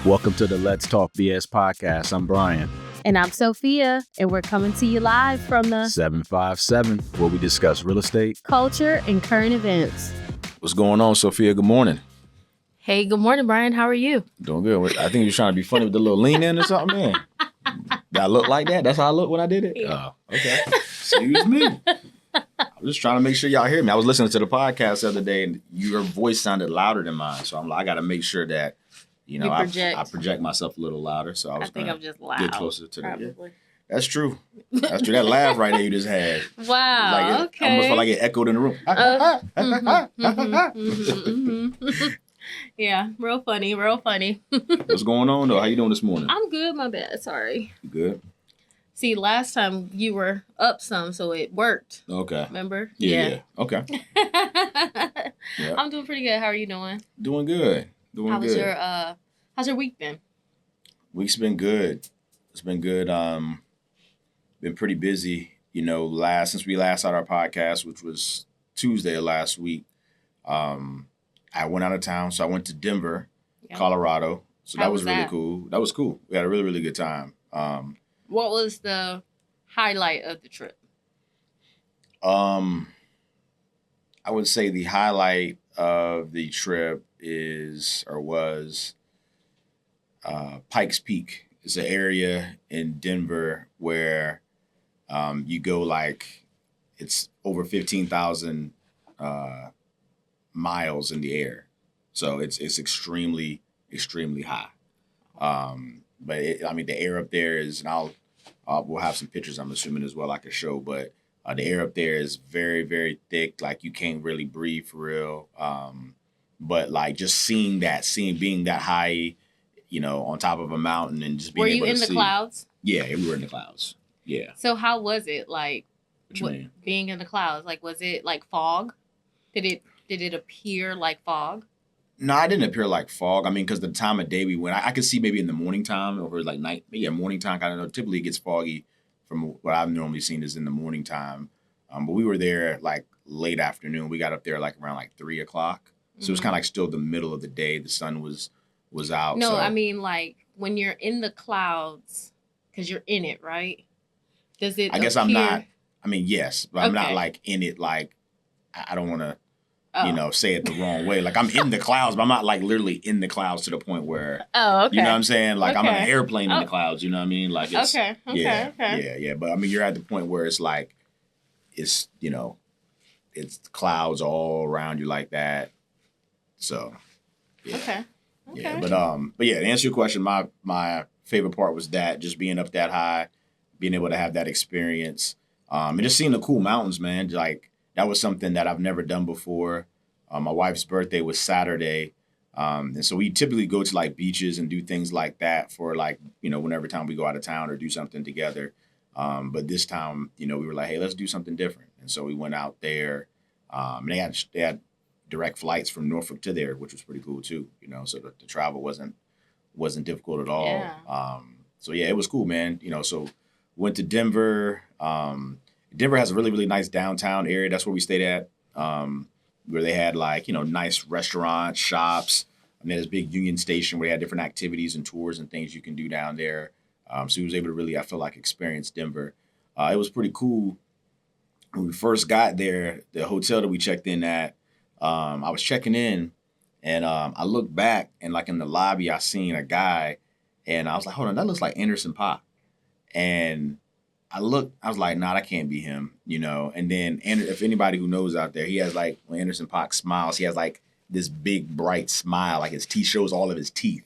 Welcome to the Let's Talk BS podcast. I'm Bryan. And I'm Sofia, and we're coming to you live from the 757, where we discuss real estate, culture, and current events. What's going on, Sophia? Good morning. Hey, good morning, Bryan. How are you? Doing good. I think you're trying to be funny with the little lean in or something, man. Did I look like that? That's how I looked when I did it? Yeah. Oh, okay. Excuse me. I'm just trying to make sure y'all hear me. I was listening to the podcast the other day, and your voice sounded louder than mine. So I'm like, I got to make sure that, I project myself a little louder. So I think I'm just loud. Get closer to that. Probably. Yeah. That's true. That's true. That laugh right there you just had. Wow. Okay. I almost felt like it echoed in the room. Yeah, real funny. What's going on, though? How you doing this morning? I'm good, my bad. Sorry. You good? See, last time you were up some, so it worked. Okay. Remember? Yeah. Okay. Yeah. I'm doing pretty good. How are you doing? Doing good. How's your week been? Week's been good. It's been good. Been pretty busy. Since we last had our podcast, which was Tuesday of last week, I went out of town. So I went to Denver, Colorado. So that was really cool. That was cool. We had a really, really good time. What was the highlight of the trip? I would say the highlight of the trip was Pikes Peak. It's an area in Denver where you go it's over 15,000 miles in the air. So it's extremely, extremely high. But the air up there is, and we'll have some pictures, I'm assuming, as well, I could show, but the air up there is very, very thick. Like, you can't really breathe for real. But just being that high, on top of a mountain and just being able to see. Were you in the clouds? Yeah, we were in the clouds. Yeah. So how was it? Being in the clouds? Was it like fog? Did it appear like fog? No, I didn't appear like fog. Because the time of day we went, I could see maybe in the morning time or night. Yeah, morning time, kind of. Typically it gets foggy from what I've normally seen is in the morning time. But we were there late afternoon. We got up there around 3 o'clock. So it was kind of still the middle of the day. The sun was out. No, so. When you're in the clouds, because you're in it, right? Does it I guess appear... I'm not. Yes, but I'm not in it. I don't want to. Say it the wrong way. I'm in the clouds, but I'm not literally in the clouds to the point where, oh, okay. You know what I'm saying? I'm in an airplane in Oh. the clouds, you know what I mean? It's, okay. Yeah. But you're at the point where it's it's clouds all around you like that. So, yeah. Okay. Yeah, but yeah, to answer your question, my favorite part was that, just being up that high, being able to have that experience, and just seeing the cool mountains, man. That was something that I've never done before. My wife's birthday was Saturday. And so we typically go to beaches and do things like that for whenever time we go out of town or do something together. But this time, we were like, hey, let's do something different. And so we went out there. And they had direct flights from Norfolk to there, which was pretty cool too. So the travel wasn't difficult at all. Yeah. So yeah, it was cool, man. So went to Denver. Denver has a really, really nice downtown area. That's where we stayed at, where they had nice restaurants, shops. And then this big Union Station where they had different activities and tours and things you can do down there. So he was able to really, I feel experience Denver. It was pretty cool. When we first got there, the hotel that we checked in at, I was checking in and I looked back and in the lobby, I seen a guy and I was like, hold on, that looks like Anderson Paak. And I was like, nah, that can't be him, And then, if anybody who knows out there, he has when Anderson Paak smiles, he has this big bright smile, his teeth shows all of his teeth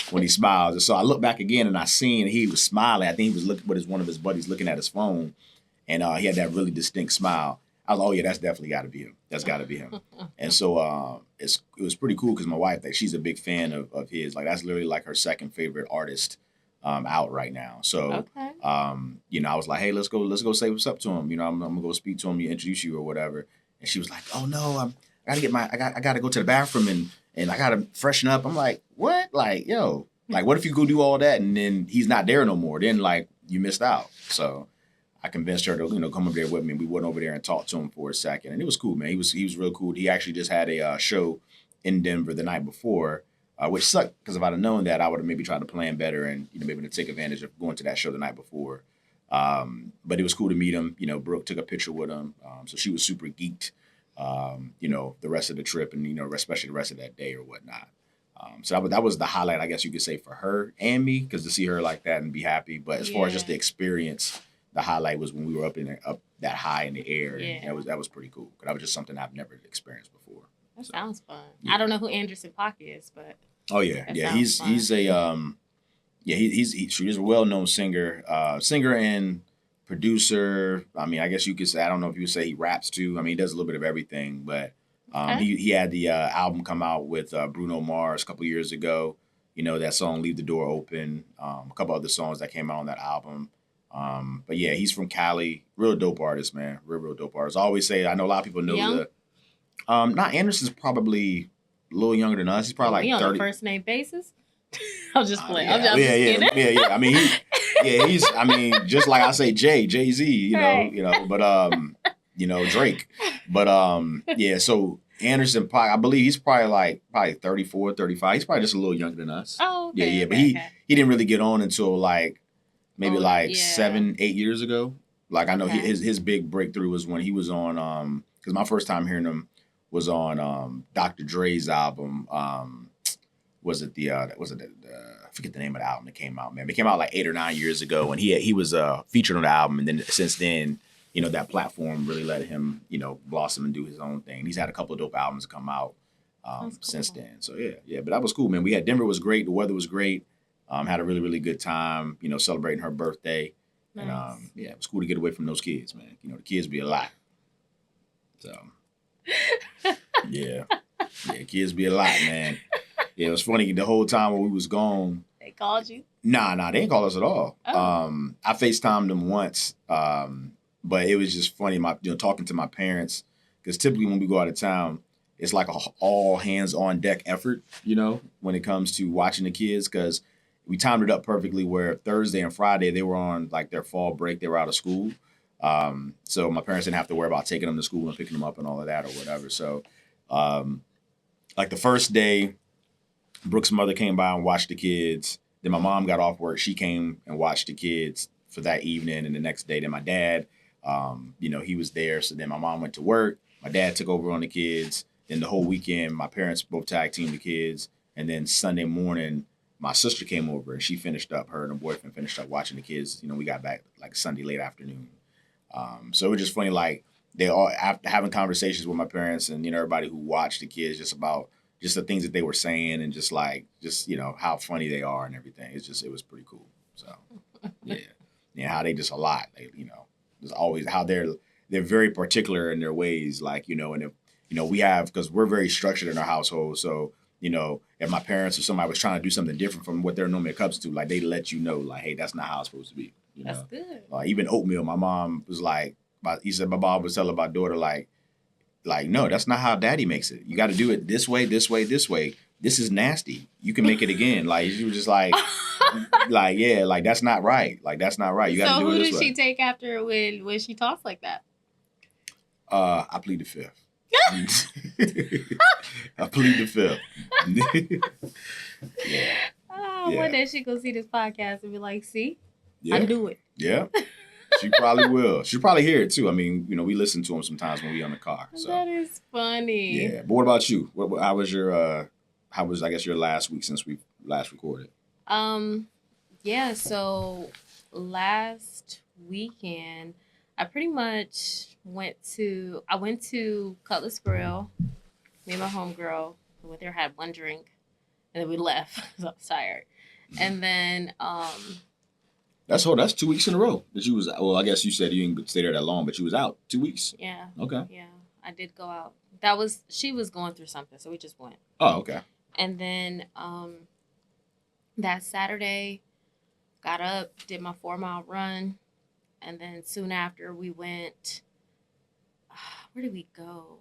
when he smiles. And so I looked back again and I seen he was smiling. I think he was looking with one of his buddies looking at his phone, and he had that really distinct smile. I was like, oh yeah, that's definitely got to be him. That's got to be him. And so it was pretty cool because my wife, she's a big fan of his. That's literally her second favorite artist out right now. So, okay. I was like, hey, let's go say what's up to him. I'm gonna go speak to him, introduce you or whatever. And she was like, oh no, I gotta go to the bathroom and I gotta freshen up. I'm like, what? Yo, what if you go do all that and then he's not there no more? Then you missed out. So I convinced her to come over there with me. We went over there and talked to him for a second, and it was cool, man. He was real cool. He actually just had a show in Denver the night before. which sucked because if I'd have known that, I would have maybe tried to plan better and maybe to take advantage of going to that show the night before. But it was cool to meet him. Brooke took a picture with him, so she was super geeked. The rest of the trip and especially the rest of that day or whatnot. So that was the highlight, I guess you could say, for her and me, because to see her like that and be happy. But as far as just the experience, the highlight was when we were up that high in the air. And that was pretty cool. That was just something I've never experienced before. That sounds fun. Yeah. I don't know who Anderson Paak is, but he's a well-known singer, and producer. I mean, I guess you could say, I don't know if you would say he raps too. I mean, he does a little bit of everything, but he had the album come out with Bruno Mars a couple years ago. That song "Leave the Door Open." A couple other songs that came out on that album. But yeah, he's from Cali. Real dope artist, man. Real dope artist. I always say, I know a lot of people know not Anderson's probably a little younger than us. He's probably like 30. On a first name basis. I'm just playing. I'm just kidding. Yeah. I mean, he's. I mean, just like I say, Jay-Z. But Drake. But So Anderson Paak, I believe he's probably 34, 35. He's probably just a little younger than us. Oh, okay. But he didn't really get on until maybe 7, 8 years ago. Like I know his big breakthrough was when he was on because my first time hearing him was on Dr. Dre's album. I forget the name of the album that came out, man. It came out 8 or 9 years ago, and he was featured on the album, and then since then, that platform really let him, blossom and do his own thing. He's had a couple of dope albums come out since then. So yeah, but that was cool, man. Denver was great. The weather was great. Had a really, really good time, celebrating her birthday. Nice. And it was cool to get away from those kids, man. The kids be a lot. So yeah, kids be a lot, man. Yeah, it was funny the whole time when we was gone. They called you? Nah, they didn't call us at all. Oh. I FaceTimed them once, but it was just funny. Talking to my parents, because typically when we go out of town, it's like a all hands on deck effort. When it comes to watching the kids, because we timed it up perfectly where Thursday and Friday they were on their fall break. They were out of school, so my parents didn't have to worry about taking them to school and picking them up and all of that or whatever. So, the first day, Brooke's mother came by and watched the kids. Then my mom got off work. She came and watched the kids for that evening. And the next day, then my dad, he was there. So then my mom went to work. My dad took over on the kids. Then the whole weekend, my parents both tag teamed the kids. And then Sunday morning, my sister came over and she finished up, her and her boyfriend finished up watching the kids. We got back Sunday late afternoon. So it was just funny, they all, after having conversations with my parents and, everybody who watched the kids, just about just the things that they were saying and just how funny they are and everything. It was pretty cool. So yeah, how they just a lot, there's always how they're very particular in their ways, and if, we have, because we're very structured in our household. So, if my parents or somebody was trying to do something different from what they're normally accustomed to, they let you know, hey, that's not how it's supposed to be. That's good. Even oatmeal, my mom was he said my mom was telling my daughter, no, that's not how daddy makes it. You got to do it this way, this way, this way. This is nasty. You can make it again. She was just that's not right. That's not right. You got to do it this way. So who did she take after when she talks like that? I plead the fifth. I plead the fifth. One day she go see this podcast and be like, see, I do it. Yeah. She probably will. She'll probably hear it too. I mean, we listen to them sometimes when we on the car. So. That is funny. Yeah. But what about you? How was your last week since we last recorded? Yeah, so last weekend I pretty much went to Cutlass Grill. Me and my homegirl went there, had one drink, and then we left because I was tired. And then That's 2 weeks in a row that you was. Well, I guess you said you didn't stay there that long, but you was out 2 weeks. Yeah. Okay. Yeah, I did go out. She was going through something, so we just went. Oh, okay. And then that Saturday, got up, did my 4-mile run, and then soon after we went. Where did we go?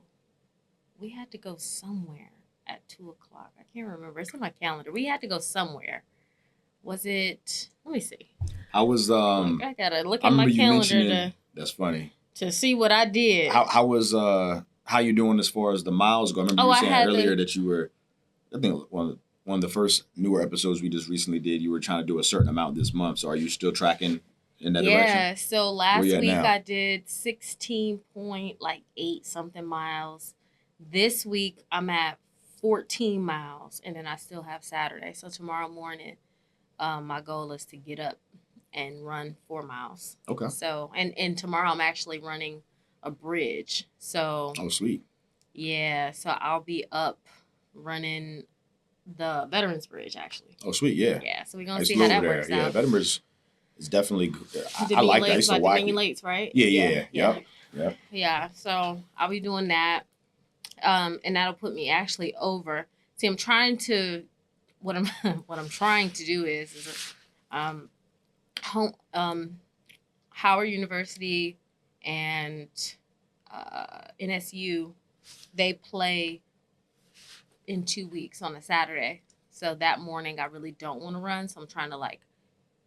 We had to go somewhere at 2:00. I can't remember. It's on my calendar. We had to go somewhere. Was it? Let me see. I was. I gotta look at my calendar. That's funny. To see what I did. How was how you doing as far as the miles go? I remember you saying earlier that you were. I think one of the first newer episodes we just recently did, you were trying to do a certain amount this month. So are you still tracking in that direction? Yeah. So last Where you at week now? I did 16.8 something miles. This week I'm at 14 miles, and then I still have Saturday. So tomorrow morning, my goal is to get up and run 4 miles. Okay. So and tomorrow I'm actually running a bridge. So Oh, sweet. yeah, so I'll be up running the Veterans Bridge actually. Oh, sweet. Yeah. Yeah, so we're I gonna used see to how go that over there. works Yeah, out. Veterans is definitely good. I Dominion like that. I Lakes used to by watch Dominion it. Lakes, right? Yeah. Yep. Yeah, so I'll be doing that. And that'll put me actually over. See, I'm trying to what I'm what I'm trying to do is home Howard University and NSU, they play in 2 weeks on a Saturday. So that morning I really don't want to run. So I'm trying to like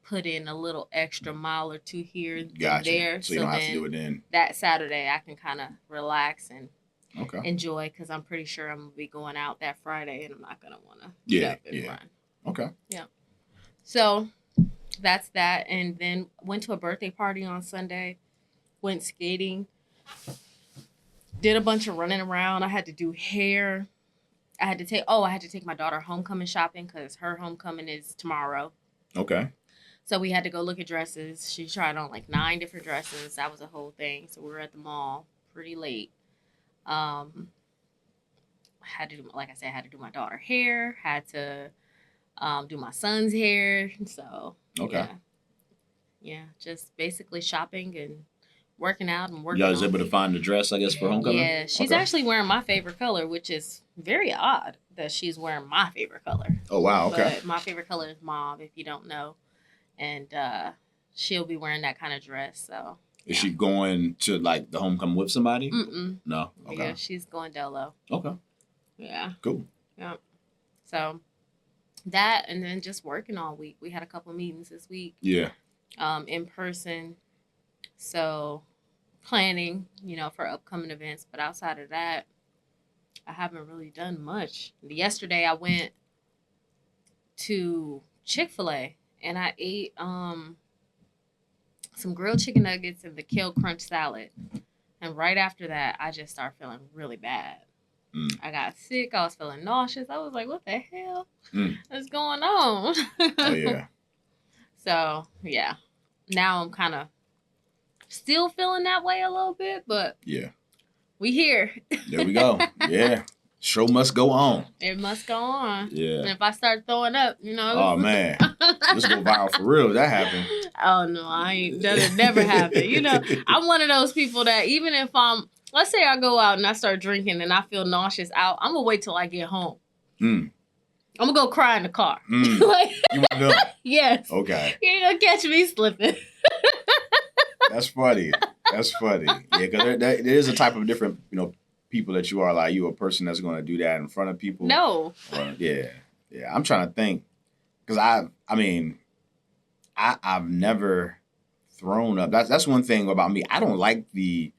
put in a little extra mile or two here and there. So you don't have to do it then. That Saturday I can kind of relax and Okay. enjoy, because I'm pretty sure I'm going to be going out that Friday and I'm not going to want to Yeah. get up and run. Okay. Yeah. So that's that. And then went to a birthday party on Sunday, went skating, did a bunch of running around. I had to do hair. I had to take my daughter homecoming shopping because her homecoming is tomorrow. Okay. So we had to go look at dresses. She tried on like 9 different dresses. That was a whole thing. So we were at the mall pretty late. Had to do, like I said, had to do my daughter hair. Had to do my son's hair. So Okay. yeah, just basically shopping and working out and working. Y'all was able to find the dress, I guess, for homecoming? Yeah, she's actually wearing my favorite color, which is very odd that she's wearing my favorite color. Oh, wow. Okay. But my favorite color is mauve, if you don't know. And she'll be wearing that kind of dress. So Is she going to like the homecoming with somebody? Mm-mm. No. Okay. Yeah, she's going dolo. Okay. Yeah. Cool. Yeah. So that, and then just working all week. We had a couple meetings this week. Yeah. In person. So planning, for upcoming events. But outside of that, I haven't really done much. Yesterday I went to Chick-fil-A and I ate some grilled chicken nuggets and the kale crunch salad. And right after that, I just started feeling really bad. I got sick. I was feeling nauseous. I was like, what the hell is going on? Oh, yeah. So, yeah. Now I'm kind of still feeling that way a little bit, but yeah, we here. There we go. Yeah. Show must go on. It must go on. Yeah. And if I start throwing up, Oh, man. This go viral for real. That happened. Oh, no. That'll never happen. I'm one of those people that even if let's say I go out and I start drinking and I feel nauseous out, I'm going to wait till I get home. I'm going to go cry in the car. You want to go? Yes. Okay. You ain't going to catch me slipping. That's funny. Yeah, because there is a type of different, people that you are. Like, you a person that's going to do that in front of people. No. Yeah. I'm trying to think, because I've never thrown up. That's one thing about me. I don't like the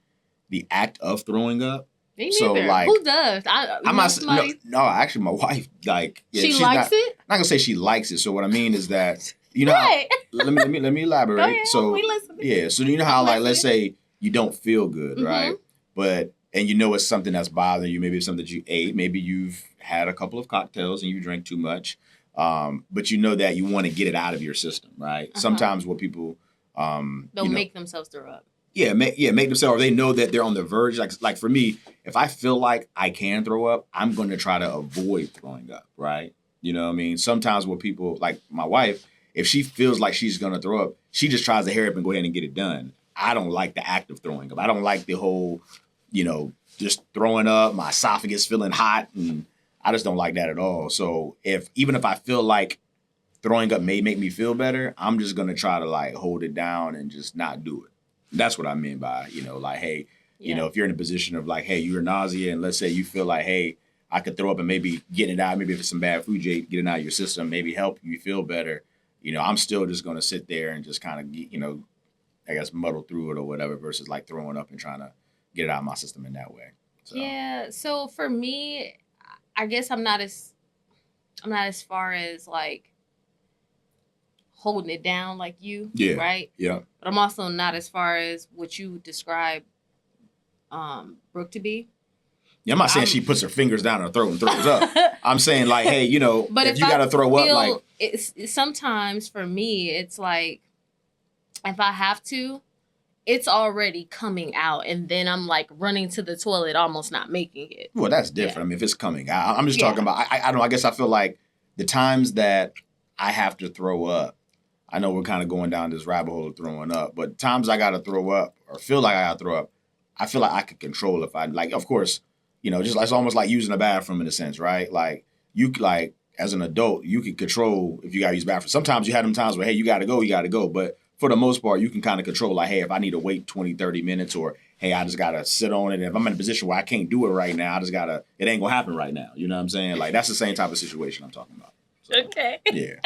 act of throwing up. Me neither. So, like, who does? I'm not. No, actually, my wife, like, yeah, she likes it. I'm not gonna say she likes it. So what I mean is that, how, let me elaborate. Go ahead, so we listening. Yeah, so how, like, let's say you don't feel good, right? But and it's something that's bothering you. Maybe it's something that you ate. Maybe you've had a couple of cocktails and you drank too much. But you know that you want to get it out of your system, right? Sometimes what people they'll make themselves throw up. Yeah, make themselves, or they know that they're on the verge. Like for me, if I feel like I can throw up, I'm going to try to avoid throwing up, right? You know what I mean? Sometimes what people, like my wife, if she feels like she's going to throw up, she just tries to hurry up and go ahead and get it done. I don't like the act of throwing up. I don't like the whole, just throwing up, my esophagus feeling hot, and I just don't like that at all. So even if I feel like throwing up may make me feel better, I'm just going to try to like hold it down and just not do it. That's what I mean by, like, hey, if you're in a position of like, hey, you're nausea, and let's say you feel like, hey, I could throw up and maybe get it out. Maybe if it's some bad food, get it out of your system, maybe help you feel better. I'm still just going to sit there and just kind of, I guess, muddle through it or whatever versus like throwing up and trying to get it out of my system in that way. So. Yeah. So for me, I guess I'm not as, I'm not as far as like holding it down like you, Yeah. right? Yeah. But I'm also not as far as what you describe Brooke to be. Yeah, I'm not saying she puts her fingers down her throat and throws up. I'm saying like, hey, you know, but if you got to throw up, like it's sometimes for me, it's like if I have to, it's already coming out, and then I'm like running to the toilet, almost not making it. well, that's different. Yeah. I mean, if it's coming out, I'm just talking about. I don't know. I guess I feel like the times that I have to throw up. I know we're kind of going down this rabbit hole of throwing up, but times I got to throw up or feel like I got to throw up, I feel like I could control if I like. Of course, you know, just it's almost like using a bathroom in a sense, right? Like you like as an adult, you can control if you got to use the bathroom. Sometimes you have them times where hey, you got to go, but for the most part, you can kind of control like hey, if I need to wait 20, 30 minutes or hey, I just got to sit on it. And if I'm in a position where I can't do it right now, I just got to, it ain't going to happen right now. You know what I'm saying? Like that's the same type of situation I'm talking about. So, okay. Yeah.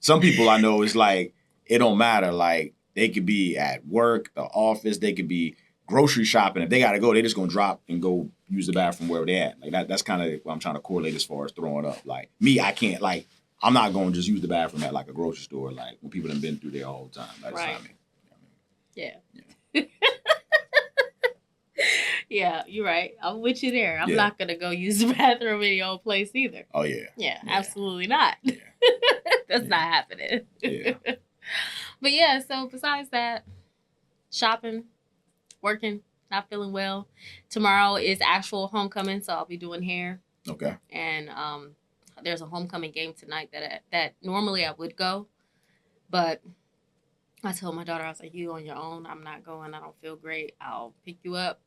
Some people I know is like, it don't matter. Like they could be at work, the office, they could be grocery shopping. If they got to go, they just going to drop and go use the bathroom wherever they at. Like that's kind of what I'm trying to correlate as far as throwing up. Like me, I can't like, I'm not going to just use the bathroom at like a grocery store. Like when people have been through there all the time. That's right. not me. Yeah. Yeah, you're right. I'm with you there. I'm not going to go use the bathroom in your old place either. Oh, yeah. Yeah, absolutely not. Yeah. That's not happening. Yeah. But yeah, so besides that, shopping, working, not feeling well. Tomorrow is actual homecoming, so I'll be doing hair. Okay. And there's a homecoming game tonight that normally I would go, but I told my daughter, I was like, you on your own. I'm not going. I don't feel great. I'll pick you up,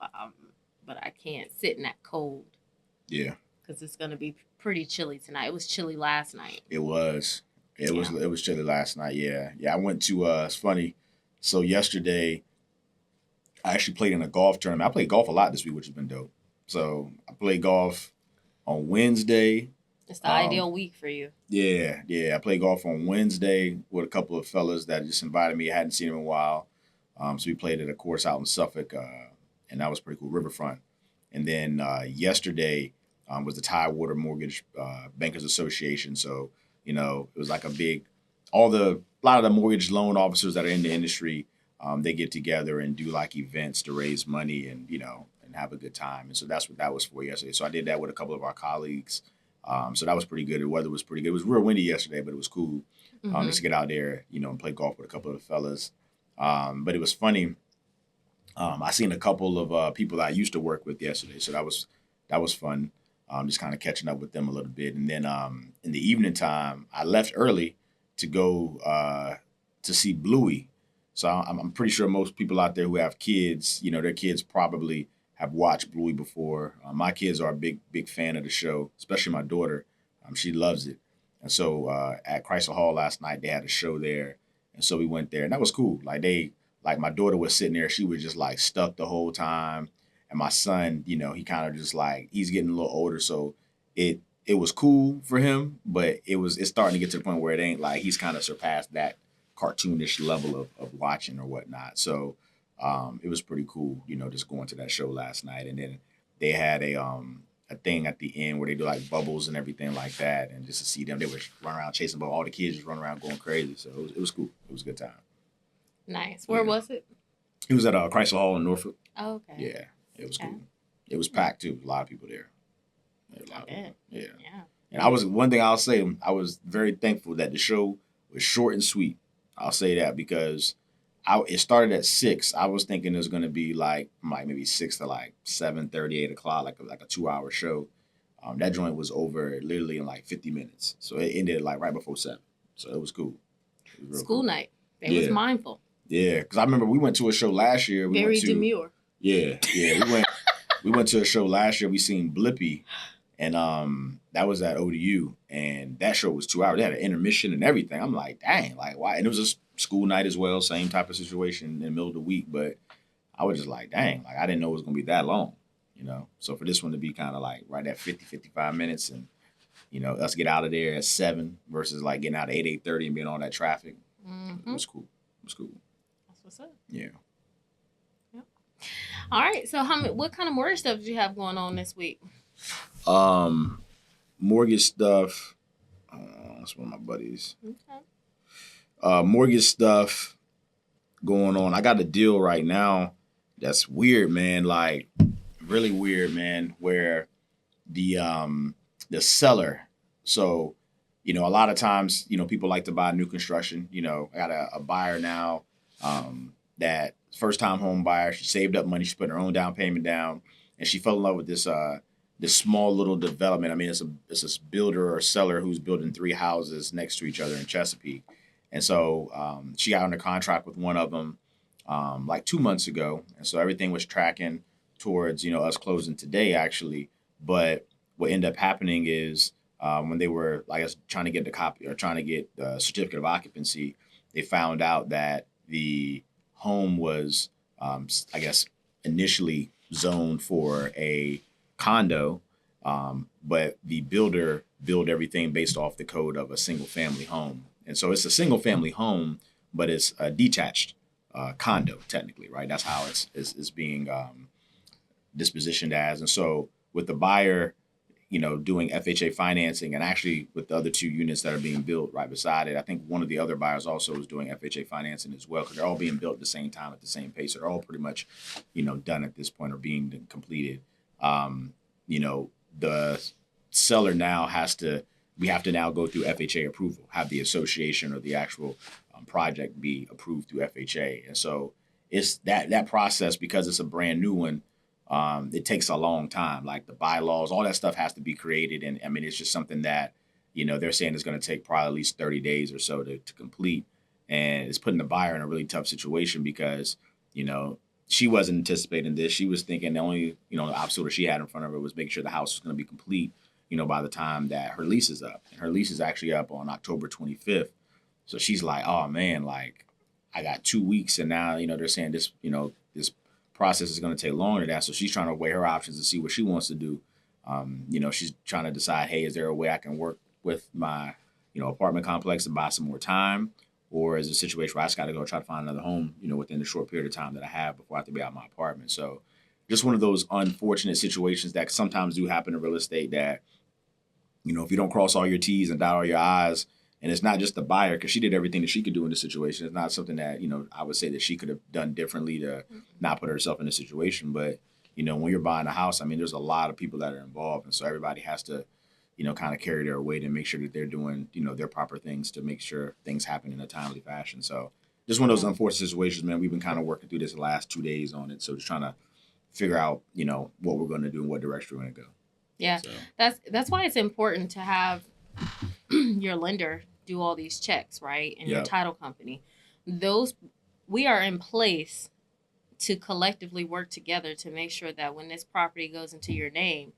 but I can't sit in that cold. Yeah. Because it's going to be pretty chilly tonight. It was chilly last night. It was. It was chilly last night. Yeah. Yeah. I went to, it's funny. So yesterday, I actually played in a golf tournament. I played golf a lot this week, which has been dope. So I played golf on Wednesday. It's the ideal week for you. Yeah. Yeah. I played golf on Wednesday with a couple of fellas that just invited me. I hadn't seen them in a while. So we played at a course out in Suffolk, and that was pretty cool, Riverfront. And then yesterday was the Tidewater Mortgage Bankers Association. So, you know, it was like a lot of the mortgage loan officers that are in the industry, they get together and do like events to raise money and, you know, and have a good time. And so that's what that was for yesterday. So I did that with a couple of our colleagues. So that was pretty good. The weather was pretty good. It was real windy yesterday, but it was cool just to get out there, you know, and play golf with a couple of the fellas. But it was funny. I seen a couple of people that I used to work with yesterday, so that was fun. Just kind of catching up with them a little bit, and then in the evening time, I left early to go to see Bluey. So I'm pretty sure most people out there who have kids, you know, their kids probably have watched Bluey before. My kids are a big fan of the show, especially my daughter. She loves it, and so at Chrysler Hall last night they had a show there, and so we went there, and that was cool. Like my daughter was sitting there, she was just like stuck the whole time. And my son, you know, he kind of just like, he's getting a little older. So it was cool for him, but it's starting to get to the point where it ain't like he's kind of surpassed that cartoonish level of watching or whatnot. So it was pretty cool, you know, just going to that show last night. And then they had a thing at the end where they do like bubbles and everything like that. And just to see them, they were running around chasing, but all the kids just running around going crazy. So it was cool. It was a good time. Nice. Where was it? It was at Chrysler Hall in Norfolk. Oh, okay. Yeah, it was cool. It was packed too. A lot of people there. Yeah. And one thing I'll say, I was very thankful that the show was short and sweet. I'll say that because it started at 6. I was thinking it was going to be like maybe 6 to like 7:30, 8 o'clock, like a 2-hour show. That joint was over literally in like 50 minutes. So it ended like right before 7. So it was cool. It was School cool. Night. They was mindful. Yeah, because I remember we went to a show last year. Very demure. Yeah. We went to a show last year. We seen Blippi, and that was at ODU, and that show was 2 hours. They had an intermission and everything. I'm like, dang, like why? And it was a school night as well, same type of situation in the middle of the week. But I was just like, dang, like I didn't know it was gonna be that long, you know. So for this one to be kind of like right at 50, 55 minutes, and you know, us get out of there at 7 versus like getting out at 8, 8:30 and being on that traffic, it was cool. It was cool. What's up? Yeah. Yep. All right. So, what kind of mortgage stuff did you have going on this week? mortgage stuff. That's one of my buddies. Okay. Mortgage stuff going on. I got a deal right now that's weird, man. Like really weird, man. Where the seller. So, a lot of times, people like to buy new construction. I got a buyer now that first time home buyer. She saved up money. She put her own down payment down, and she fell in love with this small little development. I mean, it's a builder or seller who's building 3 houses next to each other in Chesapeake, and so she got under contract with one of them like 2 months ago, and so everything was tracking towards us closing today actually, but what ended up happening is when they were, I guess, trying to get the copy or trying to get the certificate of occupancy, they found out that the home was, I guess, initially zoned for a condo, but the builder built everything based off the code of a single family home. And so it's a single family home, but it's a detached condo, technically, right? That's how it's being dispositioned as. And so with the buyer, doing FHA financing, and actually with the other 2 units that are being built right beside it, I think one of the other buyers also is doing FHA financing as well, because they're all being built at the same time at the same pace. So they're all pretty much, done at this point or being completed. The seller now we have to now go through FHA approval, have the association or the actual project be approved through FHA. And so it's that process, because it's a brand new one. It takes a long time. Like the bylaws, all that stuff has to be created. And I mean, it's just something that, they're saying it's going to take probably at least 30 days or so to complete. And it's putting the buyer in a really tough situation because, she wasn't anticipating this. She was thinking the only, the obstacle she had in front of her was making sure the house was going to be complete, by the time that her lease is up. And her lease is actually up on October 25th. So she's like, oh man, like I got 2 weeks and now, they're saying this, this process is going to take longer than that. So she's trying to weigh her options and see what she wants to do. She's trying to decide, hey, is there a way I can work with my, apartment complex and buy some more time? Or is it a situation where I just got to go try to find another home, within the short period of time that I have before I have to be out of my apartment? So just one of those unfortunate situations that sometimes do happen in real estate that, if you don't cross all your T's and dot all your I's, and it's not just the buyer, because she did everything that she could do in the situation. It's not something that, I would say that she could have done differently to not put herself in a situation. But, when you're buying a house, I mean, there's a lot of people that are involved. And so everybody has to, kind of carry their weight and make sure that they're doing, their proper things to make sure things happen in a timely fashion. So just one of those unfortunate situations, man. We've been kind of working through this the last 2 days on it. So just trying to figure out, what we're going to do and what direction we're going to go. Yeah, so that's why it's important to have your lender do all these checks, right? And your title company. We are in place to collectively work together to make sure that when this property goes into your name,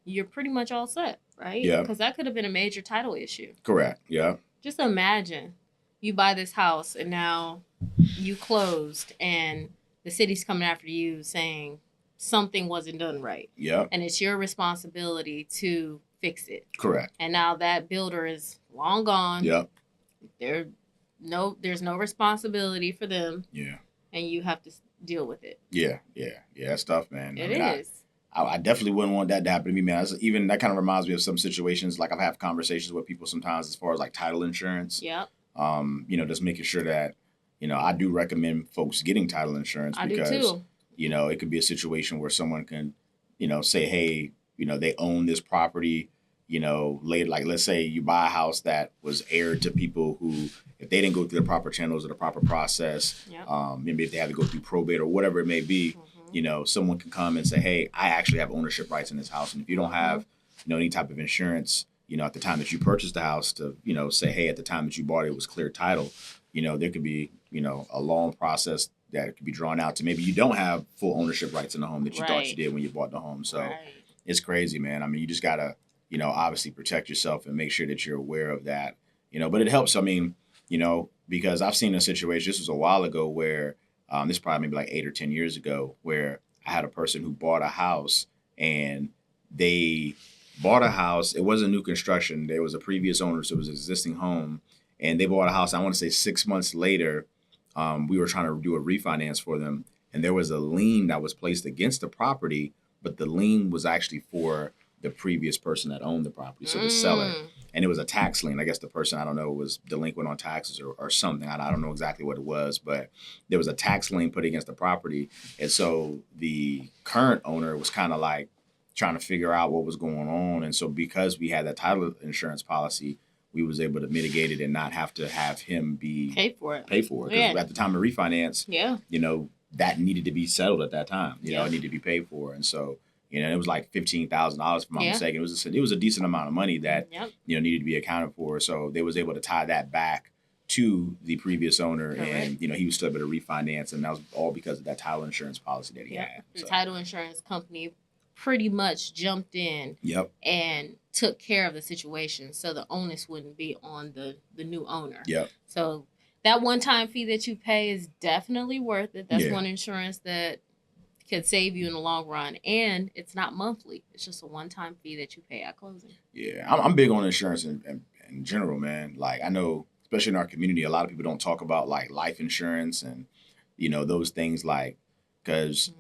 you're pretty much all set, right? Yeah. Because that could have been a major title issue. Correct. Yeah. Just imagine you buy this house and now you closed and the city's coming after you saying something wasn't done right. Yeah. And it's your responsibility to fix it. Correct. And now that builder is long gone. Yep. There's no responsibility for them. Yeah. And you have to deal with it. Yeah. That's tough, man. It is. I definitely wouldn't want that to happen to me, man. Even that kind of reminds me of some situations. Like I've had conversations with people sometimes as far as like title insurance. Yep. Just making sure that, I do recommend folks getting title insurance because, do too. It could be a situation where someone can, say, hey, they own this property, later, like let's say you buy a house that was heired to people who, if they didn't go through the proper channels or the proper process, maybe if they had to go through probate or whatever it may be, someone can come and say, hey, I actually have ownership rights in this house. And if you don't have, any type of insurance, at the time that you purchased the house to, say, hey, at the time that you bought it, it was clear title, there could be, a long process that could be drawn out to maybe you don't have full ownership rights in the home that you thought you did when you bought the home. So it's crazy, man. I mean, you just got to, obviously protect yourself and make sure that you're aware of that, but it helps. I mean, because I've seen a situation, this was a while ago where this is probably maybe like 8 or 10 years ago, where I had a person who bought a house and they bought a house. It wasn't new construction. There was a previous owner, so it was an existing home. And they bought a house, I want to say 6 months later, we were trying to do a refinance for them. And there was a lien that was placed against the property, but the lien was actually for the previous person that owned the property, so the seller. And it was a tax lien. I guess the person, I don't know, was delinquent on taxes or something. I don't know exactly what it was, but there was a tax lien put against the property. And so the current owner was kind of like trying to figure out what was going on. And so because we had that title insurance policy, we was able to mitigate it and not have to have him pay for it. Because at the time of refinance, that needed to be settled at that time. You know, it needed to be paid for. And so, it was like $15,000 if I'm not mistaken. It was a decent amount of money that needed to be accounted for. So they was able to tie that back to the previous owner, and he was still able to refinance, and that was all because of that title insurance policy that he had. The title insurance company pretty much jumped in and took care of the situation, so the onus wouldn't be on the new owner. So that one-time fee that you pay is definitely worth it. That's one insurance that could save you in the long run, and it's not monthly. It's just a one-time fee that you pay at closing. I'm big on insurance in general, man. Like, I know, especially in our community, a lot of people don't talk about like life insurance and those things, like, because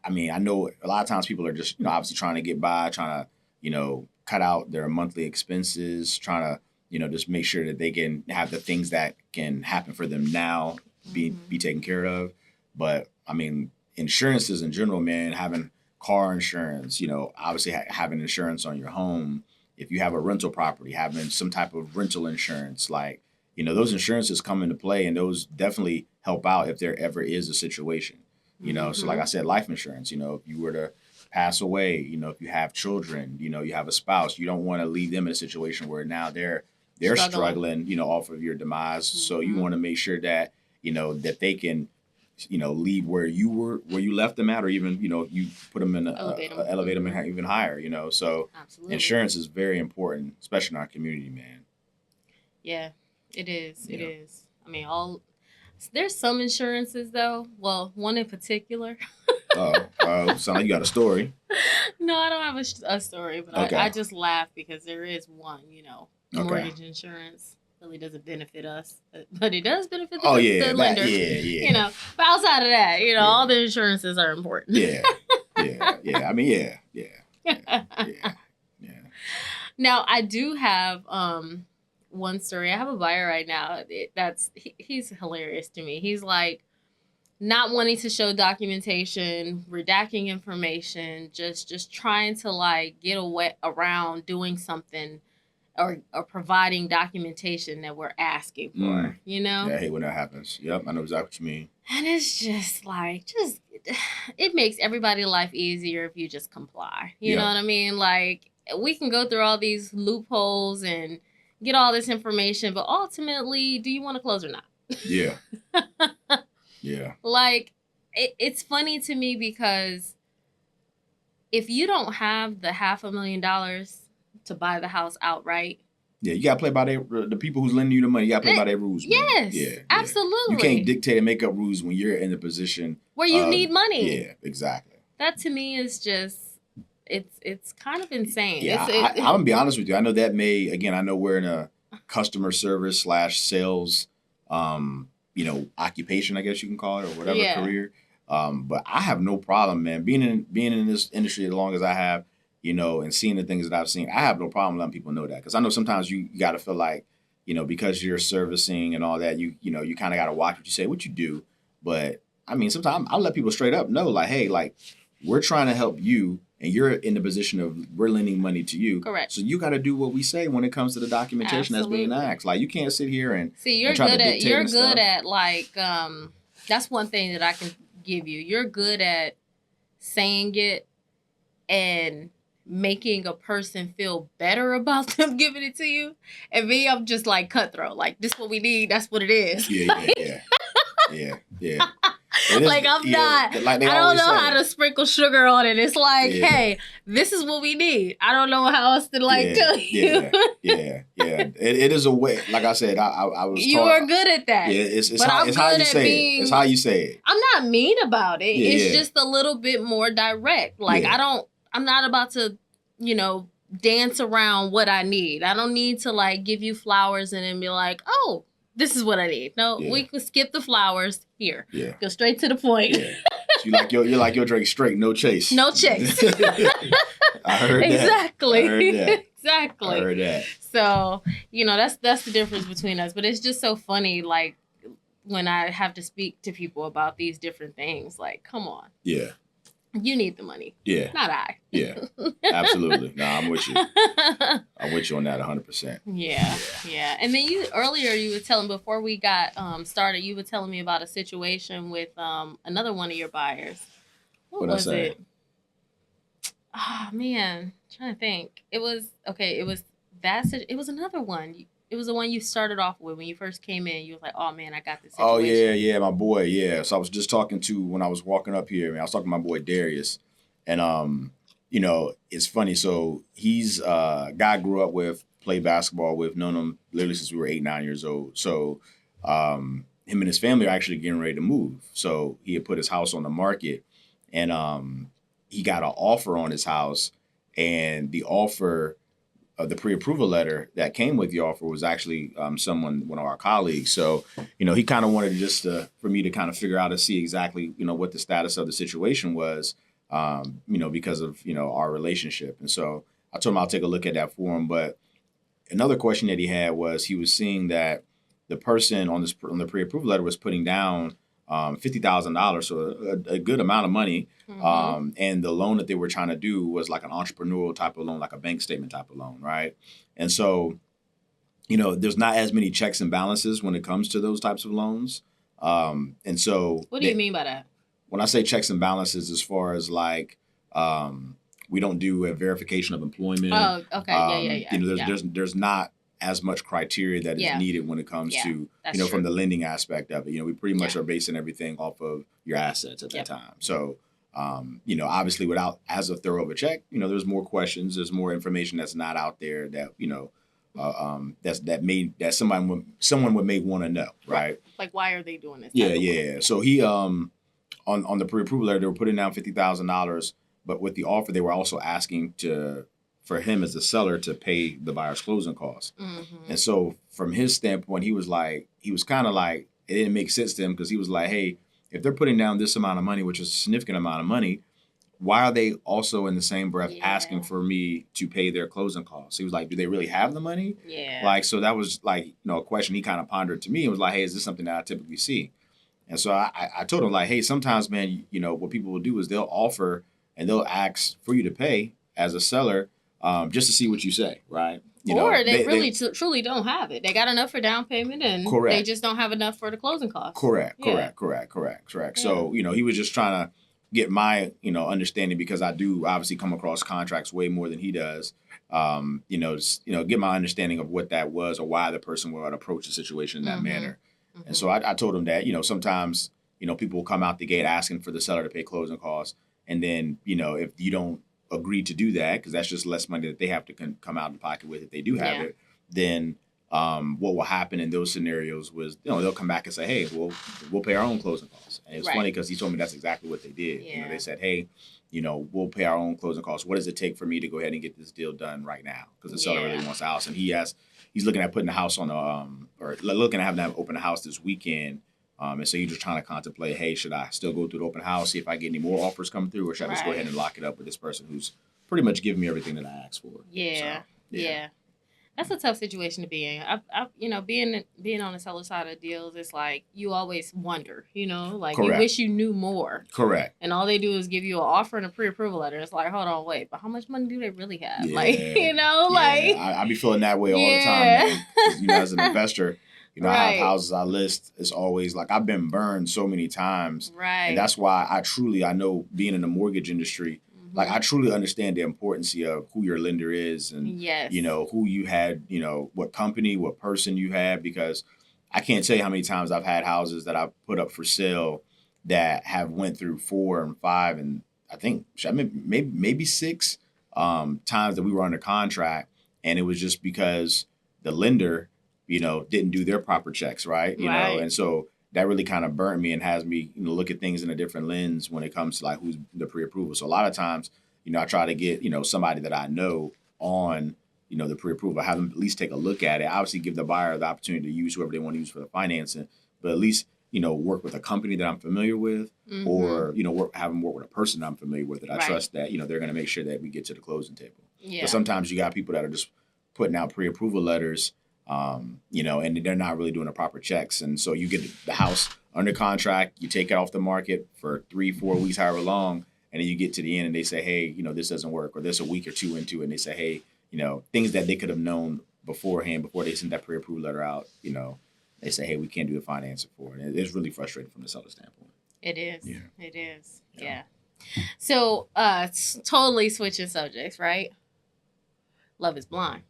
I mean, I know a lot of times people are just obviously trying to get by, trying to cut out their monthly expenses, trying to just make sure that they can have the things that can happen for them now be taken care of. But I mean, insurances in general, man, having car insurance, obviously having insurance on your home. If you have a rental property, having some type of rental insurance, like, those insurances come into play, and those definitely help out if there ever is a situation, So like I said, life insurance, if you were to pass away, if you have children, you have a spouse, you don't want to leave them in a situation where now they're struggling, off of your demise. So you want to make sure that, that they can leave where you left them at, or even, you put them in elevate them even higher, so absolutely. Insurance is very important, especially in our community, man. Yeah, it is. It is. I mean, there's some insurances though. Well, one in particular. Sound like you got a story. No, I don't have a story, but okay. I just laugh because there is one, mortgage insurance. Really doesn't benefit us, but it does benefit the lender. But outside of that, all the insurances are important. I mean, Now, I do have one story. I have a buyer right now. He's hilarious to me. He's like not wanting to show documentation, redacting information, just trying to like get around doing something. Or providing documentation that we're asking for, Yeah, I hate when that happens. Yep, I know exactly what you mean. And it's just like, it makes everybody's life easier if you just comply. You know what I mean? Like, we can go through all these loopholes and get all this information, but ultimately, do you want to close or not? Yeah. Like, it's funny to me because if you don't have the $500,000 to buy the house outright. Yeah, you gotta play by the people who's lending you the money. You gotta play by their rules. Man. Yes, absolutely. You can't dictate and make up rules when you're in the position where you need money. Yeah, exactly. That to me is just it's kind of insane. Yeah, I'm gonna be honest with you. I know that I know we're in a customer service / sales, occupation, I guess you can call it, or whatever career. But I have no problem, man, being in this industry as long as I have. And seeing the things that I've seen, I have no problem letting people know that. Because I know sometimes you got to feel like, because you're servicing and all that, you kind of got to watch what you say, what you do. But, I mean, sometimes I'll let people straight up know, like, hey, like, we're trying to help you, and you're in the position of we're lending money to you. Correct. So you got to do what we say when it comes to the documentation that's being asked. Like, you can't sit here and see, you're good at, like, that's one thing that I can give you. You're good at saying it and making a person feel better about them giving it to you. And me, I'm just like cutthroat. Like, this is what we need. That's what it is. Yeah. Like, I'm not, I don't know how to sprinkle sugar on it. It's like, hey, this is what we need. I don't know how else to tell you. It is a way, like I said, I was you are good at that. Yeah, it's how you say it. It's how you say it. I'm not mean about it. It's just a little bit more direct. Like, I'm not about to, dance around what I need. I don't need to like give you flowers and then be like, oh, this is what I need. No, we can skip the flowers here. Yeah. Go straight to the point. Yeah. So you're like your drink straight, no chase. No chase. I heard that. Exactly. I heard that. Exactly. I heard that. So, that's the difference between us. But it's just so funny, like, when I have to speak to people about these different things, like, come on. Yeah. You need the money. Yeah. Not I. Yeah. Absolutely. No, I'm with you. I'm with you on that 100%. Yeah. And then earlier you were telling, before we got started, you were telling me about a situation with another one of your buyers. What was it? Oh man, I'm trying to think. It was it was another one. It was the one you started off with when you first came in. You was like, "Oh man, I got this situation." Oh yeah, my boy. Yeah. So I was just talking to when I was walking up here. I was talking to my boy Darius, and it's funny. So he's a guy I grew up with, played basketball with, known him literally since we were 8, 9 years old. So him and his family are actually getting ready to move. So he had put his house on the market, and he got an offer on his house, and the offer. The pre-approval letter that came with the offer was actually one of our colleagues. So, he kind of wanted for me to kind of figure out and see exactly, what the status of the situation was, because of, our relationship. And so I told him I'll take a look at that for him. But another question that he had was he was seeing that the person on the pre-approval letter was putting down $50,000, so a good amount of money. Mm-hmm. And the loan that they were trying to do was like an entrepreneurial type of loan, like a bank statement type of loan, right? And so, there's not as many checks and balances when it comes to those types of loans. And so, what do you mean by that? When I say checks and balances, as far as like, we don't do a verification of employment. Oh, okay, yeah. There's not as much criteria that is needed when it comes to, from the lending aspect of it. We pretty much are basing everything off of your assets at that time. So, obviously without as a thorough of a check, there's more questions, there's more information that's not out there that, that someone would may want to know, right? Like, why are they doing this? Yeah. So he, on the pre-approval letter, they were putting down $50,000, but with the offer, they were also asking for him as the seller to pay the buyer's closing costs. Mm-hmm. And so from his standpoint, he was kind of like, it didn't make sense to him because he was like, hey, if they're putting down this amount of money, which is a significant amount of money, why are they also in the same breath asking for me to pay their closing costs? He was like, do they really have the money? Yeah. Like, so that was like, a question he kind of pondered to me and was like, hey, is this something that I typically see? And so I told him like, hey, sometimes, man, what people will do is they'll offer and they'll ask for you to pay as a seller, just to see what you say, right? Or they truly don't have it. They got enough for down payment, and they just don't have enough for the closing costs. Correct. Yeah. So, he was just trying to get my, understanding, because I do obviously come across contracts way more than he does. Get my understanding of what that was or why the person would approach the situation in that manner. Mm-hmm. And so I told him that, sometimes, people will come out the gate asking for the seller to pay closing costs. And then, if you don't agree to do that, because that's just less money that they have to come out of the pocket with if they do have it, then what will happen in those scenarios was, they'll come back and say, hey, we'll pay our own closing costs. And it's funny because he told me that's exactly what they did. Yeah. They said, hey, we'll pay our own closing costs. What does it take for me to go ahead and get this deal done right now? Because the seller really wants a house. And he's looking at putting the house on or looking at having them open a house this weekend. And so he's just trying to contemplate, hey, should I still go through the open house, see if I get any more offers come through, or should I just go ahead and lock it up with this person who's pretty much giving me everything that I asked for? Yeah. That's a tough situation to be in. I've being on the seller side of deals, it's like you always wonder, like you wish you knew more. Correct. And all they do is give you an offer and a pre-approval letter. It's like, hold on, wait, but how much money do they really have? Yeah. Like, I be feeling that way all the time, man. 'Cause, as an investor, I have houses I list. It's always like I've been burned so many times. Right. And that's why I know being in the mortgage industry, like I truly understand the importance of who your lender is and, who you had, what company, what person you had, because I can't tell you how many times I've had houses that I've put up for sale that have went through 4 and 5 and I think maybe 6 times that we were under contract. And it was just because the lender, didn't do their proper checks, right? You know, and so that really kind of burnt me and has me, look at things in a different lens when it comes to like who's the pre-approval. So a lot of times, I try to get, somebody that I know on, the pre-approval, have them at least take a look at it. Obviously give the buyer the opportunity to use whoever they want to use for the financing, but at least work with a company that I'm familiar with, Mm-hmm. or have them work with a person that I'm familiar with that I Right. trust that they're going to make sure that we get to the closing table. Yeah. Because sometimes you got people that are just putting out pre-approval letters, and they're not really doing the proper checks, and so you get the house under contract, you take it off the market for 3-4 weeks, however long, and then you get to the end and they say, hey, this doesn't work, or there's a week or two into it, and they say, hey, things that they could have known beforehand before they sent that pre-approval letter out, they say, hey, we can't do the financing for it. It's really frustrating from the seller standpoint. It is. Yeah. It is. Yeah. So, totally switching subjects, right? Love is Blind.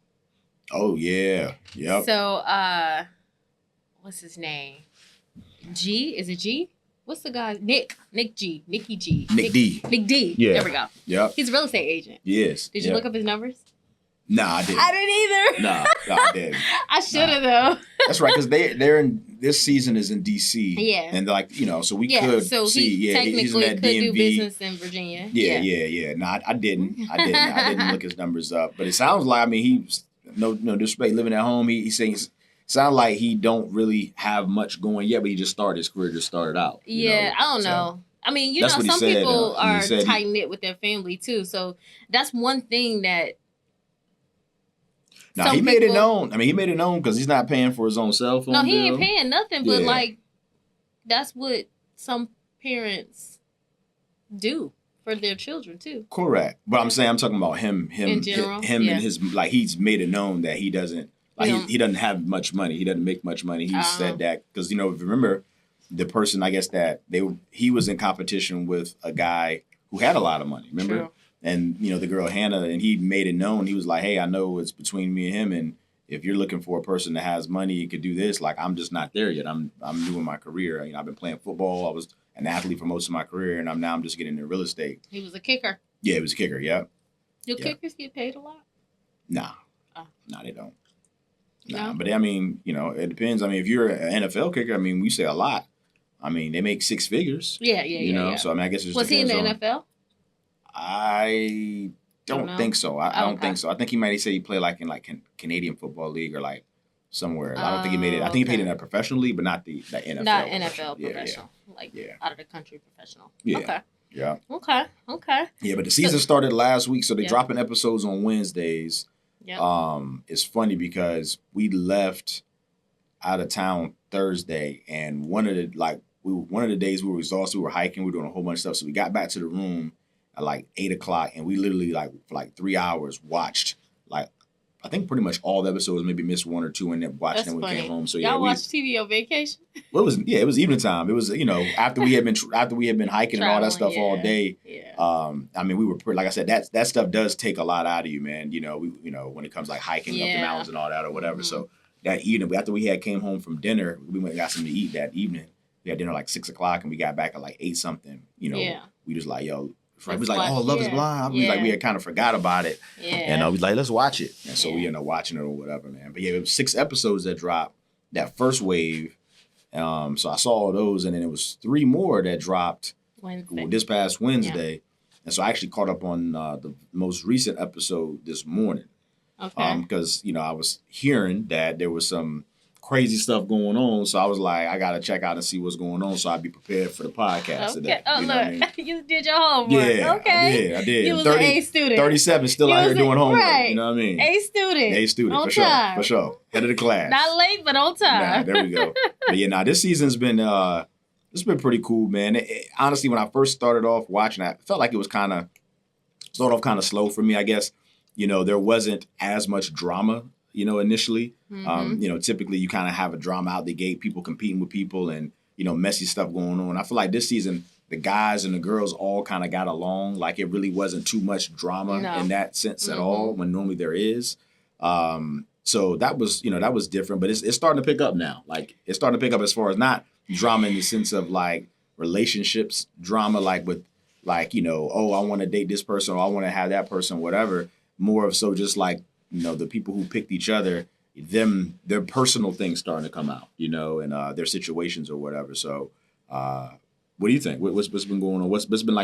Oh, yeah. Yep. So, what's his name? G? Is it G? What's the guy? Nick G. Nicky G. Nick D. Nick D. Yeah. There we go. Yep. He's a real estate agent. Yes. Did you look up his numbers? Nah, I didn't. I didn't either. Nah, I didn't. I should have though. That's right, because they're in this season is in DC. Yeah. And so we could so see. He technically he's in that could DMV. do business in Virginia. Yeah. No, I didn't. I didn't look his numbers up. But it sounds like he's no disrespect living at home. He's saying sound like he don't really have much going yet, but he just started his career, just started out. I don't know. I mean, That's what he some said, people are he said tight knit with their family too. So that's one thing that. Now he made it known. I mean, he made it known because he's not paying for his own cell phone. No, he bill. ain't paying nothing. But Yeah. that's what some parents do for their children too. Correct, but I'm talking about him In general, and his he's made it known that he doesn't he doesn't have much money. He doesn't make much money. He said that because if you remember, the person I guess that he was in competition with a guy who had a lot of money. Remember. True. And, the girl Hannah, and he made it known. He was like, hey, I know it's between me and him. And if you're looking for a person that has money and could do this, I'm just not there yet. I'm new in my career. I've been playing football. I was an athlete for most of my career. And I'm just getting into real estate. He was a kicker. Yeah, he was a kicker. Yeah. Do kickers get paid a lot? Nah. Oh. Nah, they don't. Nah. No? But, it depends. If you're an NFL kicker, we say a lot. They make six figures. Yeah. So, I guess it just was he in the NFL? I don't think so. I don't think so. I think he might have said he played in Canadian Football League or somewhere. I don't think he made it. I think he played in a professional league, but not the NFL. Not NFL professional. Out of the country professional. Yeah. Okay. Yeah. Okay. Yeah, but the season started last week, so they're dropping episodes on Wednesdays. Yep. It's funny because we left out of town Thursday, and one of the days we were exhausted. We were hiking. We were doing a whole bunch of stuff, so we got back to the room at 8 o'clock, and we literally for 3 hours watched I think pretty much all the episodes, maybe missed one or two, and then watched them when we came home. So y'all watched TV on vacation? Well, it was evening time. It was after we had been hiking and all that stuff all day. Yeah. We were like I said, that stuff does take a lot out of you, man. When it comes hiking up the mountains and all that or whatever. Mm-hmm. So that evening, after we came home from dinner, we went and got something to eat that evening. We had dinner 6 o'clock, and we got back at 8 something. We just yo. It was Love is Blind. We had kind of forgot about it. Yeah. And we was let's watch it. And so we ended up watching it or whatever, man. But it was 6 episodes that dropped that first wave. So I saw all those, and then it was 3 more that dropped this past Wednesday. Yeah. And so I actually caught up on the most recent episode this morning. Okay. Because, I was hearing that there was some crazy stuff going on, so I was like, I gotta check out and see what's going on, so I'd be prepared for the podcast today. Oh, look, you did your homework. Yeah, okay. I did. You was an A student. 37, still out here doing homework. Right. You know what I mean? A student. On for time. For sure. Head of the class. Not late, but on time. There we go. But this season's been it's been pretty cool, man. Honestly, when I first started off watching, I felt like it was kind of slow for me. I guess there wasn't as much drama. Initially, Mm-hmm. Typically you kind of have a drama out the gate, people competing with people and, messy stuff going on. I feel like this season, the guys and the girls all kind of got along. It really wasn't too much drama in that sense at all, when normally there is. So that was, that was different, but it's starting to pick up now. It's starting to pick up as far as not drama in the sense of relationships drama, with oh, I want to date this person or I want to have that person, whatever. More of so just the people who picked each other, their personal things starting to come out, and their situations or whatever. So, what do you think? What's been going on? What's been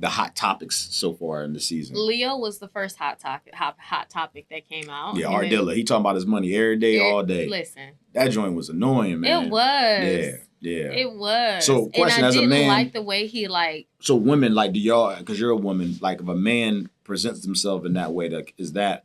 the hot topics so far in the season? Leo was the first hot topic that came out. Yeah, Ardilla. He talking about his money every day, all day. Listen, that joint was annoying, man. It was. Yeah. Yeah. It was. So, question, and I as a didn't man, like the way he like. so women, like, do y'all, because you're a woman, like, if a man presents himself in that way, like, is that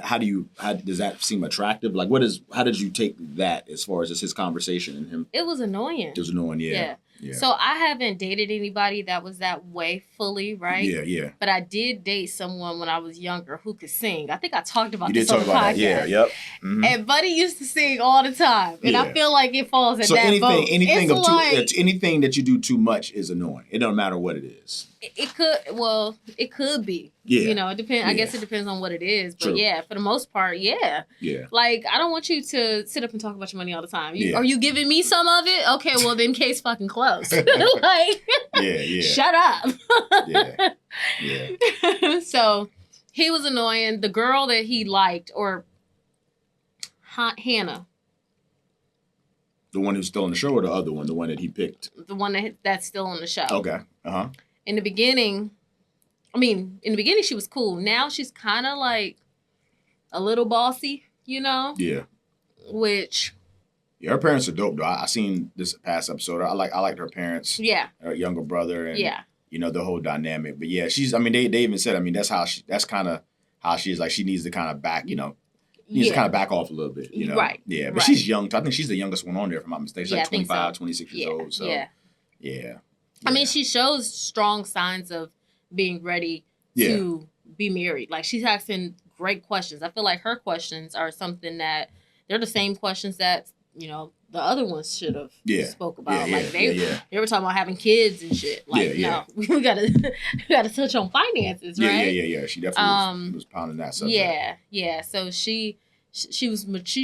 how does that seem attractive? Like, how did you take that as far as just his conversation and him? It was annoying. It was annoying, yeah. Yeah. Yeah. So I haven't dated anybody that was that way fully, right? Yeah, yeah. But I did date someone when I was younger who could sing. I think I talked about You this did talk on the about podcast. that, yeah, yep. Mm-hmm. And Buddy used to sing all the time, and I feel like it falls at that boat. Anything that you do too much is annoying. It don't matter what it is. It could be. Yeah. You know, it depends. I guess it depends on what it is. But True. yeah, for the most part, yeah. Yeah. Like, I don't want you to sit up and talk about your money all the time. Yeah. Are you giving me some of it? Okay, well then case fucking closed. Like, yeah. Shut up. Yeah. Yeah. So he was annoying. The girl that he liked, or Hannah. The one who's still on the show, or the other one, the one that he picked? The one that's still on the show. Okay. Uh-huh. In the beginning, she was cool. Now she's kind of like a little bossy, you know? Yeah. Which... Yeah, her parents are dope, though. I seen this past episode. I liked her parents. Yeah. Her younger brother and, yeah. you know, the whole dynamic. But yeah, they even said, that's kind of how she is. Like, she needs to kind of back, you know, to kind of back off a little bit, you know? Right. Yeah, but she's young. I think she's the youngest one on there, if I'm not mistaken. She's like 25, 26 years old. So, yeah. I mean, she shows strong signs of being ready to be married. Like, she's asking great questions. I feel like her questions are something that they're the same questions that, you know, the other ones should have spoke about. They were talking about having kids and shit. Like, no, we gotta touch on finances, right? Yeah. She definitely was pounding that subject. Yeah. So she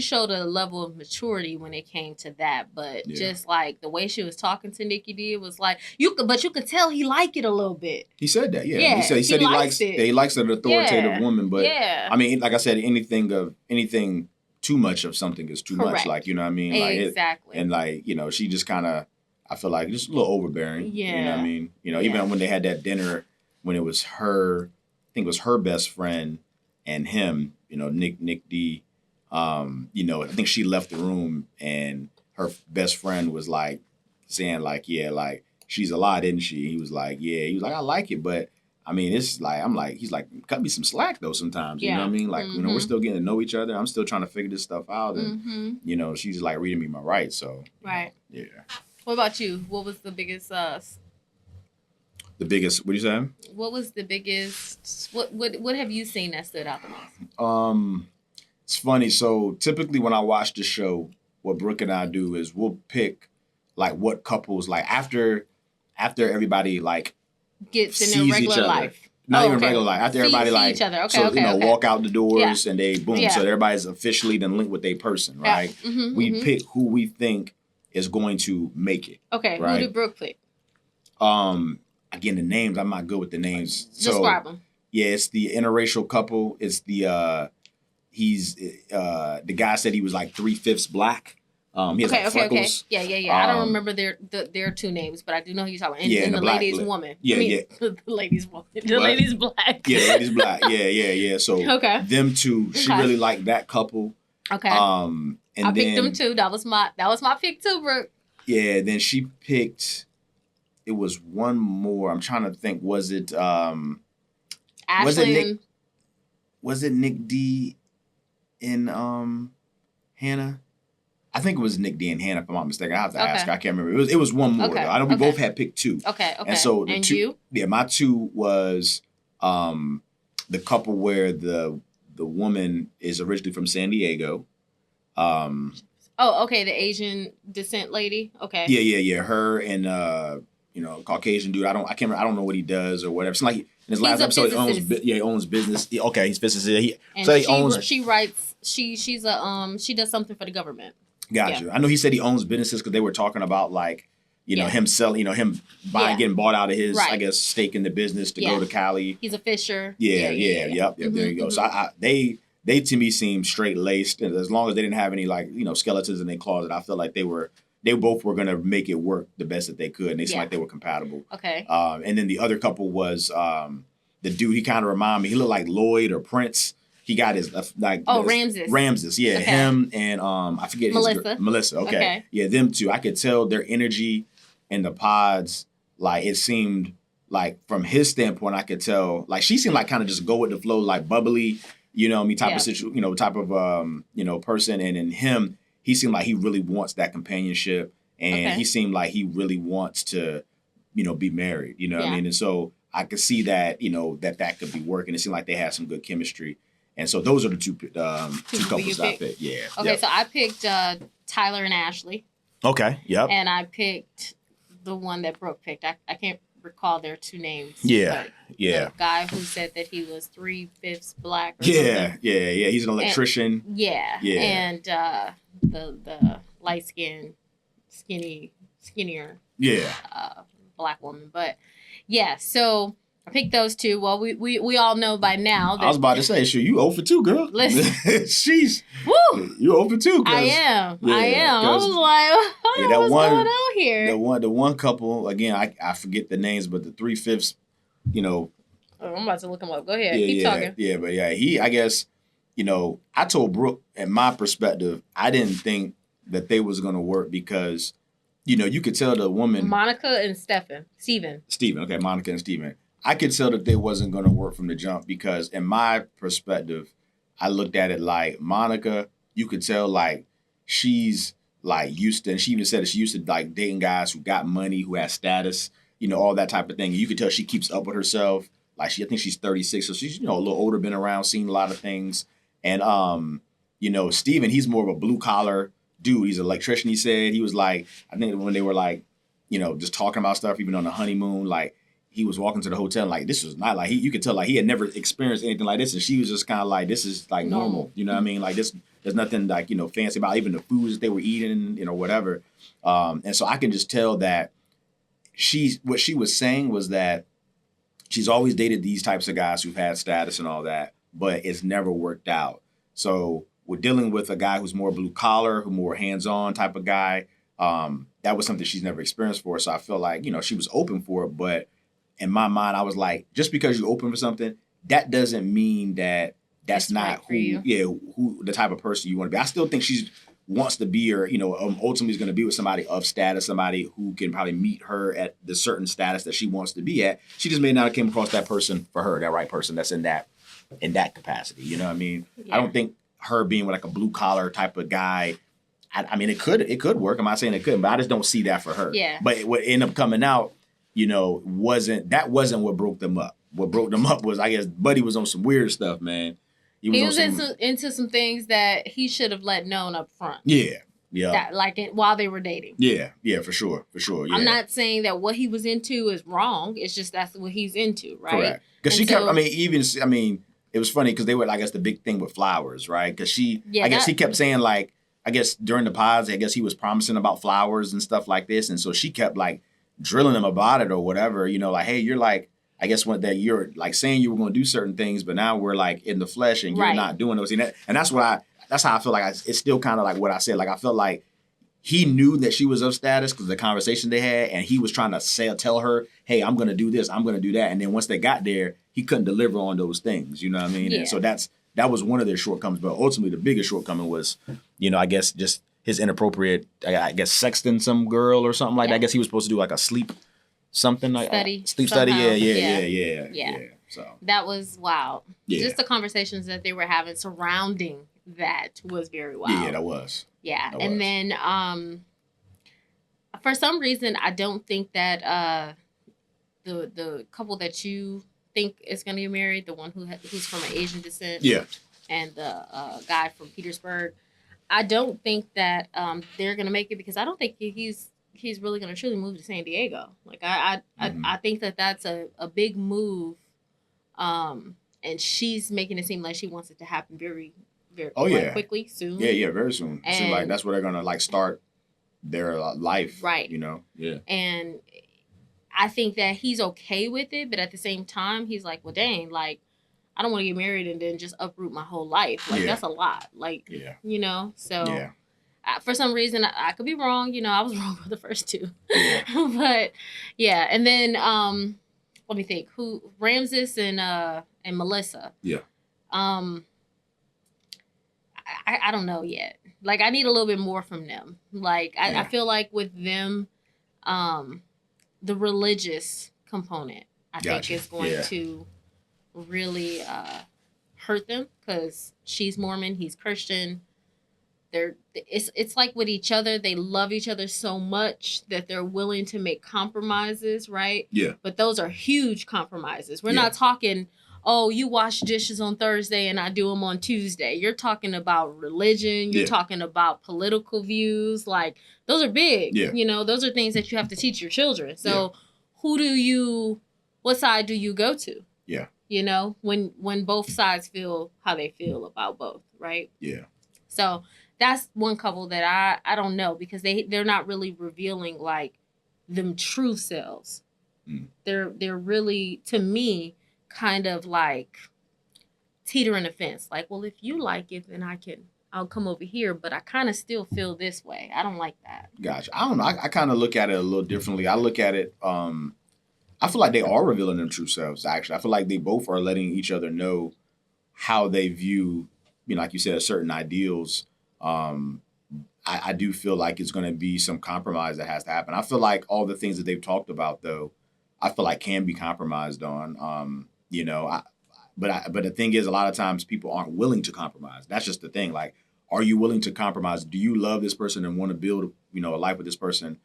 showed a level of maturity when it came to that, but just like the way she was talking to Nikki D, it was like you could tell he liked it a little bit. He said that, yeah. He said he likes it. He likes an authoritative woman, but I mean, like I said, anything too much of something is too much. Like, you know what I mean? Like exactly. And like, you know, she just kind of, I feel like just a little overbearing. Yeah. You know what I mean? You know, even when they had that dinner, when it was her, I think it was her best friend and him, you know, Nick D. You know, I think she left the room and her best friend was like saying like, yeah, like she's a lot, isn't she? He was like, yeah. He was like, I like it, but I mean, it's like, he's like, cut me some slack though sometimes. You know what I mean? Like, you know, we're still getting to know each other. I'm still trying to figure this stuff out. And, you know, she's like reading me my rights. So, right. Yeah. What about you? What was the biggest, what do you say? What was the biggest, what have you seen that stood out the most? It's funny. So typically when I watch the show, what Brooke and I do is we'll pick like what couples, like after everybody like, gets in their regular life. Not even regular life. After everybody like, each other. Walk out the doors and they boom. So everybody's officially then linked with a person, right? Yeah. We pick who we think is going to make it. Okay, right? Who did Brooke pick? Again, the names, I'm not good with the names. Describe them. Yeah, it's the interracial couple. It's the, the guy said he was like 3/5 black. He has freckles. Yeah. I don't remember their two names, but I do know who you're talking about. And the lady's woman. The lady's woman. The lady's black. Yeah, the lady's black. Yeah. So them two, she really liked that couple. Okay. And I picked them too. That was my pick too, Brooke. Yeah. Then she picked. It was one more. I'm trying to think. Was it? Ashley. Was it Nick D. and Hannah? I think it was Nick D and Hannah, if I'm not mistaken. I have to ask. I can't remember. It was one more. Though. I know we both had picked two. Okay. And so and two, you? Yeah, my two was the couple where the woman is originally from San Diego. The Asian descent lady. Okay. Yeah. Her and Caucasian dude. I can't remember. I don't know what he does or whatever. It's like in his last episode, he owns business. Okay, he's business. She writes. She's a she does something for the government. Gotcha. I know he said he owns businesses because they were talking about like, him selling, him buying, getting bought out of his, I guess, stake in the business to go to Cali. He's a fisher. Yep. There you go. So they to me seem straight laced, and as long as they didn't have any like skeletons in their closet, I feel like they both were gonna make it work the best that they could, and they seemed like they were compatible. Okay. And then the other couple was the dude. He kind of reminded me. He looked like Lloyd or Prince. he got his Ramses. Yeah, Okay. him and I forget Melissa. Melissa. Okay. Yeah, them two. I could tell their energy in the pods. Like it seemed like from his standpoint, I could tell like she seemed like kind of just go with the flow, like bubbly, type of situation, type of person. And in him, he seemed like he really wants that companionship, and he seemed like he really wants to, be married. You know what I mean? And so I could see that, that could be working. It seemed like they had some good chemistry. And so those are the two couples I picked. Yeah. Okay, so I picked Tyler and Ashley. Okay. Yep. And I picked the one that Brooke picked. I can't recall their two names. Yeah. Yeah. The guy who said that he was 3/5 black. Or something. Yeah. He's an electrician. And, yeah. And the light skinned, skinnier. Yeah. Black woman, but yeah. So I picked those two. Well, we all know by now that I was about to say, sure, you 0 for 2, girl. Listen. Sheesh. Woo! You 0 for 2. I am. I was like, what's going on here? The one couple, again, I forget the names, but the 3/5, Oh, I'm about to look them up. Go ahead. Keep talking. Yeah, but yeah, I guess, I told Brooke, in my perspective, I didn't think that they was going to work because, you could tell the woman. Monica and Steven. Okay, Monica and Steven. I could tell that they wasn't going to work from the jump because in my perspective, I looked at it like Monica, you could tell like she's like used to, and she even said that she used to like dating guys who got money, who had status, all that type of thing. You could tell she keeps up with herself. Like I think she's 36, so she's, a little older, been around, seen a lot of things. And, Steven, he's more of a blue collar dude. He's an electrician, he said. He was like, I think when they were like, just talking about stuff, even on the honeymoon, like, he was walking to the hotel like this was not like you could tell like he had never experienced anything like this, and she was just kind of like this is like normal, you know what I mean? Like this, there's nothing like fancy about even the foods that they were eating, whatever. And so I can just tell that what she was saying was that she's always dated these types of guys who've had status and all that, but it's never worked out. So we're dealing with a guy who's more blue collar, who more hands on type of guy. That was something she's never experienced for. So I felt like she was open for it, but in my mind, I was like, just because you're open for something, that doesn't mean that that's not right who the type of person you want to be. I still think she wants to be, or ultimately is going to be with somebody of status, somebody who can probably meet her at the certain status that she wants to be at. She just may not have came across that person for her, that right person that's in that capacity. You know what I mean? Yeah. I don't think her being with like a blue collar type of guy. I mean, it could work. I'm not saying it couldn't, but I just don't see that for her. Yeah. But what ended up coming out, wasn't what broke them up. What broke them up was, I guess, Buddy was on some weird stuff, man. He was into some things that he should have let known up front. Yeah. While they were dating. Yeah, for sure. Yeah. I'm not saying that what he was into is wrong. It's just that's what he's into, right? Correct. Because she kept, it was funny because they were, I guess, the big thing with flowers, right? Because he kept saying like, I guess during the pods, I guess he was promising about flowers and stuff like this. And so she kept like, drilling him about it or whatever, like, hey, you're like, I guess that you're like saying you were going to do certain things, but now we're like in the flesh and you're not doing those. And that's how I feel like it's still kind of like what I said. Like, I felt like he knew that she was of status because of the conversation they had, and he was trying to tell her, hey, I'm going to do this, I'm going to do that. And then once they got there, he couldn't deliver on those things. You know what I mean? Yeah. And so that was one of their shortcomings. But ultimately, the biggest shortcoming was, I guess just his inappropriate, I guess, sexting some girl or something like that. I guess he was supposed to do like a sleep something like sleep study. Yeah. So that was wild. Yeah. Just the conversations that they were having surrounding that was very wild. Yeah, that was. Yeah. And then for some reason I don't think that the couple that you think is going to get married, the one who's from an Asian descent, and the guy from Petersburg, I don't think that they're gonna make it because I don't think he's really gonna truly move to San Diego. Like I think that that's a big move, and she's making it seem like she wants it to happen very, very quickly, soon. Yeah, very soon. So like that's where they're gonna like start their life, right? Yeah. And I think that he's okay with it, but at the same time, he's like, well, dang, like, I don't want to get married and then just uproot my whole life. Like, that's a lot. Like, so for some reason, I could be wrong. I was wrong with the first two. Yeah. But, yeah. And then, let me think. Ramses and Melissa. Yeah. I don't know yet. Like, I need a little bit more from them. Like, I Yeah. feel like with them, the religious component, I think, Gotcha. is going Yeah. to really hurt them because she's Mormon, he's Christian. It's like with each other, they love each other so much that they're willing to make compromises, right? Yeah. But those are huge compromises. We're Yeah. not talking, oh, you wash dishes on Thursday and I do them on Tuesday. You're talking about religion, you're Yeah. talking about political views. Like, those are big. Yeah. You know, those are things that you have to teach your children. So Yeah. what side do you go to? Yeah. You know, when both sides feel how they feel about both, right? Yeah. So that's one couple that I don't know, because they're not really revealing like them true selves. Mm. They're really, to me, kind of like teetering the fence. Like, well, if you like it, then I'll come over here, but I kind of still feel this way. I don't like that. Gotcha. I don't know. I kind of look at it a little differently. I look at it. I feel like they are revealing their true selves. Actually, I feel like they both are letting each other know how they view, like you said, certain ideals. I do feel like it's going to be some compromise that has to happen. I feel like all the things that they've talked about, though, I feel like can be compromised on. But the thing is, a lot of times people aren't willing to compromise. That's just the thing. Like, are you willing to compromise? Do you love this person and want to build, a life with this person?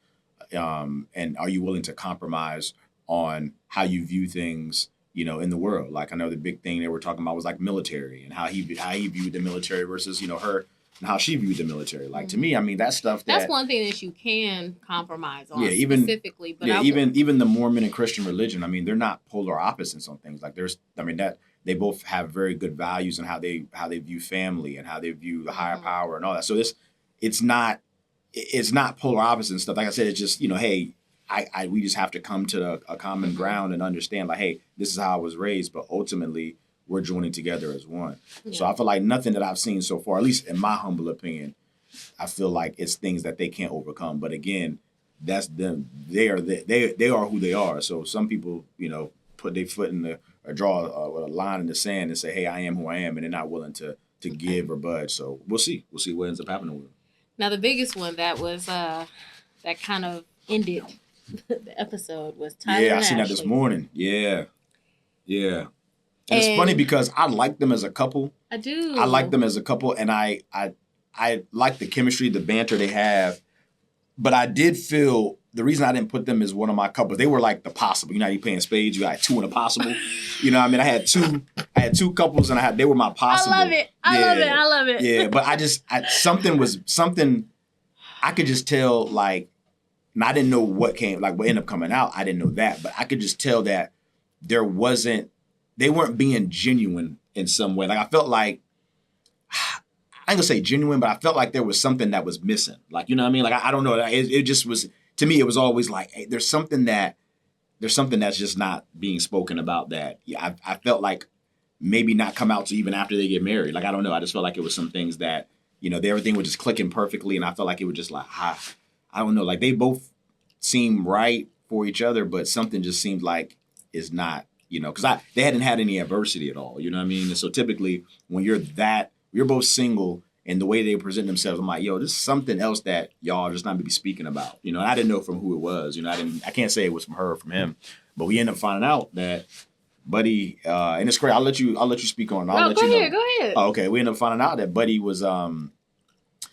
And are you willing to compromise on how you view things, in the world? Like, I know the big thing they were talking about was like military and how he viewed the military versus, her and how she viewed the military. Like, to me, I mean, that's stuff that's one thing that you can compromise on, specifically. But even the Mormon and Christian religion, I mean, they're not polar opposites on things. Like, that they both have very good values and how they view family and how they view the higher power and all that. So it's not polar opposites and stuff. Like I said, it's just, hey, we just have to come to a common ground and understand, like, hey, this is how I was raised, but ultimately we're joining together as one. Yeah. So I feel like nothing that I've seen so far, at least in my humble opinion, I feel like it's things that they can't overcome. But again, that's them. They are who they are. So some people, put their foot in or draw a line in the sand and say, hey, I am who I am, and they're not willing to give or budge. So we'll see. We'll see what ends up happening with them. Now, the biggest one that was that kind of ended the episode was Tyler and I seen that this morning. Yeah. And it's funny because I like them as a couple. I do. I like them as a couple, and I like the chemistry, the banter they have. But I did feel the reason I didn't put them as one of my couples, they were like the possible. You know how you playing spades, you got two in a possible. I mean, I had two couples, and they were my possible. I love it. I love it. Yeah, but something I could just tell, like, and I didn't know what ended up coming out. I didn't know that, but I could just tell that they weren't being genuine in some way. Like, I felt like, I ain't gonna say genuine, but I felt like there was something that was missing. Like, you know what I mean? Like, I don't know. It just was, to me, it was always like, hey, there's something that's just not being spoken about that. Yeah, I felt like maybe not come out to even after they get married. Like, I don't know. I just felt like it was some things that, everything was just clicking perfectly. And I felt like it was just like, I don't know. Like, they both seem right for each other, but something just seemed like is not, because they hadn't had any adversity at all. You know what I mean? And so typically when you're both single and the way they present themselves, I'm like, yo, this is something else that y'all are just not maybe speaking about. I didn't know from who it was. I can't say it was from her or from him, but we ended up finding out that Buddy, and it's great. I'll let you speak on it. I'll let you know. Go ahead. Oh, okay. We ended up finding out that Buddy was,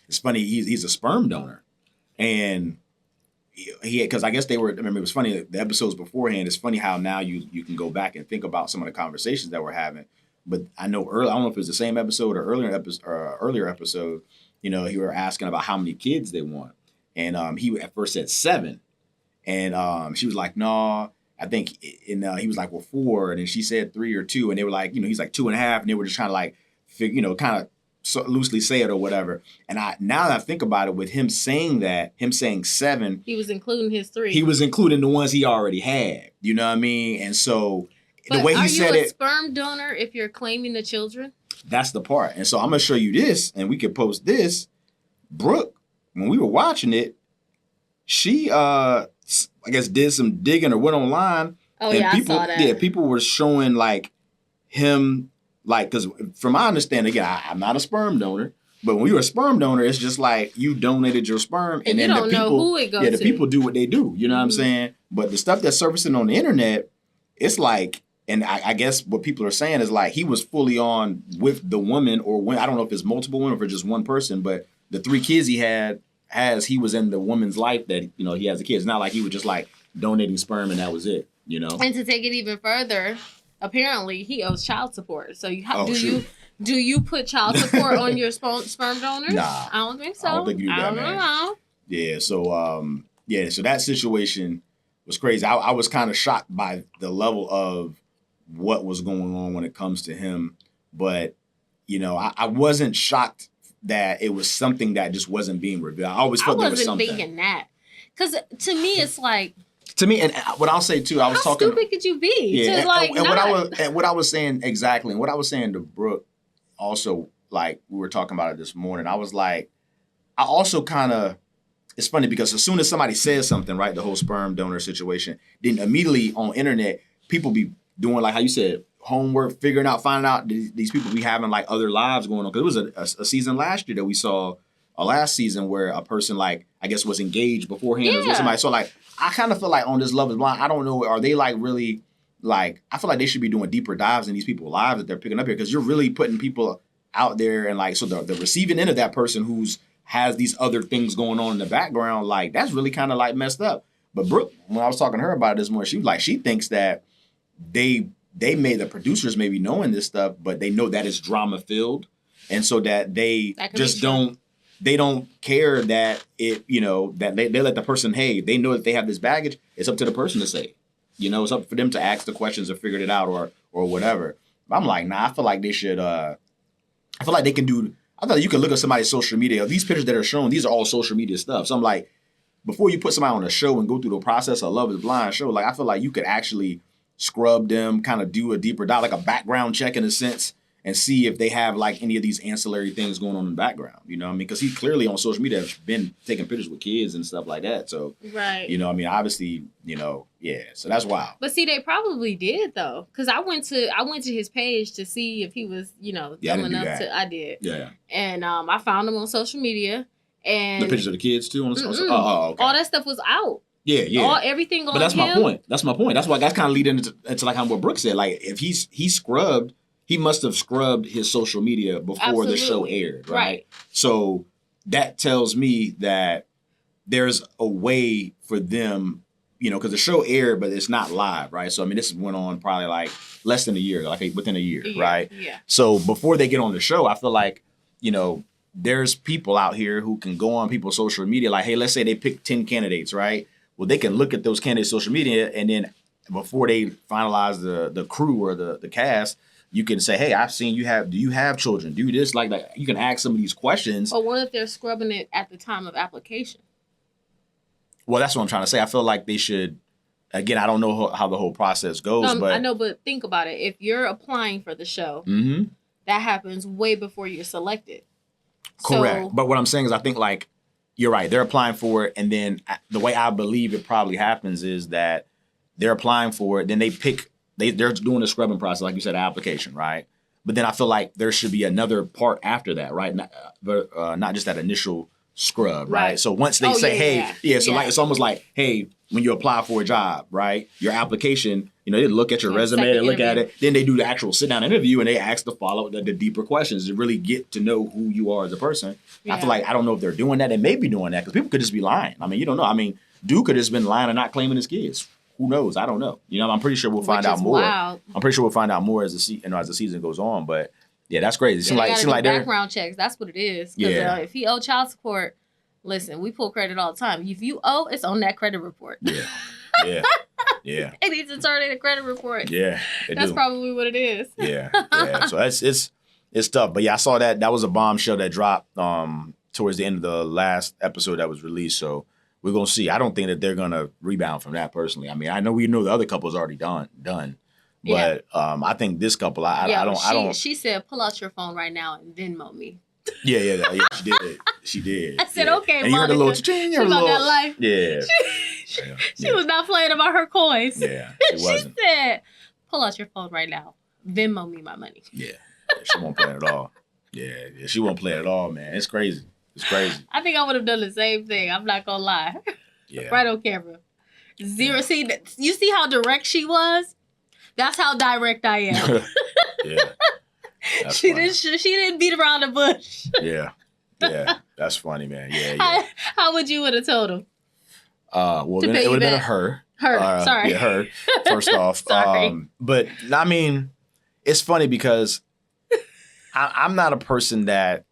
it's funny, he's a sperm donor. And because I guess they were, I remember it was funny, the episodes beforehand, it's funny how now you can go back and think about some of the conversations that we're having. But I know I don't know if it was the same episode or earlier episode, he were asking about how many kids they want. And he at first said 7. And she was like, no, I think, and he was like, well, 4. And then she said 3 or 2. And they were like, he's like 2.5. And they were just trying to like, kind of loosely say it or whatever. And now that I think about it, with him saying 7, he was including his 3. He was including the ones he already had. You know what I mean? And so the way he said it, are you a sperm donor if you're claiming the children? That's the part. And so I'm gonna show you this, and we can post this. Brooke, when we were watching it, she I guess did some digging or went online. Oh, and I saw that. Yeah, people were showing like him. Like, because from my understanding, again, I'm not a sperm donor, But when you're a sperm donor, it's just like you donated your sperm, and then you don't know who it goes the to. people do what they do. You know what I'm saying? But the stuff that's surfacing on the internet, it's like, and I guess what people are saying is like he was fully on with the woman, or when I don't know if it's multiple women or if it's just one person, but the 3 kids he was in the woman's life that he has the kids. It's not like he was just like donating sperm and that was it. And to take it even further, apparently he owes child support. So do you put child support on your sperm donors? Nah, I don't think so. I don't think you do that, man. Know. Yeah. So that situation was crazy. I was kind of shocked by the level of what was going on when it comes to him, but I wasn't shocked that it was something that just wasn't being revealed. I always felt there was something. I wasn't thinking that, because to me it's like. To me, and what I'll say too, I was talking. How stupid could you be? Yeah, To what I was saying exactly, and what I was saying to Brooke, also, like we were talking about it this morning. I was like, I also kind of. It's funny because as soon as somebody says something, right, the whole sperm donor situation, then immediately on internet, people be doing like how you said, homework, finding out these people be having like other lives going on. Because it was a season last year that we saw, last season where a person like I guess was engaged beforehand or with somebody. So like I kind of feel like on this Love Is Blind, I don't know, are they like really like I feel like they should be doing deeper dives in these people's lives that they're picking up here because you're really putting people out there and like so the receiving end of that person who's has these other things going on in the background, like that's really kind of like messed up. But Brooke, when I was talking to her about it this morning, she was like, she thinks that they made the producers maybe knowing this stuff, but they know that it's drama filled, and so that they just don't care that it that they let the person, hey, they know that they have this baggage. It's up to the person to say, it's up for them to ask the questions or figure it out or whatever. But I'm like, nah, I feel like they should. I feel like they can do. I thought you could look at somebody's social media. These pictures that are shown, these are all social media stuff. So I'm like, before you put somebody on a show and go through the process of Love Is Blind show, like I feel like you could actually scrub them, kind of do a deeper dive, like a background check in a sense, and see if they have like any of these ancillary things going on in the background. You know what I mean? Because he clearly on social media has been taking pictures with kids and stuff like that. So, right. I mean, obviously, yeah. So that's wild. But see, they probably did though, because I went to his page to see if he was, dumb enough to. I did. Yeah. And I found him on social media, and the pictures of the kids too. Okay. All that stuff was out. Yeah. Everything on him. But that's my point. That's my point. That's why that's kind of leading into like how what Brooke said. Like if he scrubbed, he must have scrubbed his social media before the show aired, right? So that tells me that there's a way for them, because the show aired, but it's not live, right? So I mean, this went on probably like less than a year, like within a year, right? Yeah. So before they get on the show, I feel like, there's people out here who can go on people's social media, like, hey, let's say they pick 10 candidates, right? Well, they can look at those candidates' social media, and then before they finalize the crew or the cast, you can say, hey, I've seen do you have children? Do this, like that. You can ask some of these questions. But what if they're scrubbing it at the time of application? Well, that's what I'm trying to say. I feel like they should, again, I don't know how the whole process goes. But I know, but think about it. If you're applying for the show, that happens way before you're selected. Correct. So, but what I'm saying is I think like, you're right. They're applying for it. And then the way I believe it probably happens is that they're applying for it. Then they're doing the scrubbing process, like you said, application, right? But then I feel like there should be another part after that, right? Not just that initial scrub, right? So once they say, like it's almost like, hey, when you apply for a job, right? Your application, they look at your resume, they look at it, then they do the actual sit down interview and they ask the follow the deeper questions to really get to know who you are as a person. Yeah. I feel like I don't know if they're doing that. They may be doing that because people could just be lying. I mean, you don't know. I mean, Duke could have just been lying and not claiming his kids. Who knows? I don't know. I'm pretty sure we'll find out more. Wild. I'm pretty sure we'll find out more as the season goes on. But yeah, that's crazy. It seems like background checks. That's what it is. Because if he owed child support, listen, we pull credit all the time. If you owe, it's on that credit report. Yeah. It needs to turn in a credit report. Yeah, that's probably what it is. Yeah. So it's tough. But yeah, I saw that was a bombshell that dropped towards the end of the last episode that was released. So we're gonna see. I don't think that they're gonna rebound from that personally. I mean, I know we know the other couple's already done. But I think this couple, I don't. She said, "Pull out your phone right now and Venmo me." Yeah, she did. She did. I said, "Okay, and you heard a little ching, she about that life." Yeah. She was not playing about her coins. Yeah, she wasn't. She said, "Pull out your phone right now, Venmo me my money." Yeah, she won't play at all. Yeah. She won't play at all, man. It's crazy. It's crazy. I think I would have done the same thing. I'm not gonna lie. Yeah. Right on camera. Zero. See, you see how direct she was? That's how direct I am. Yeah. She didn't beat around the bush. Yeah. That's funny, man. Yeah. How would you would have told him? Well, it would have been a her. Sorry. Yeah, her. First off. Sorry. But I mean, it's funny because I'm not a person that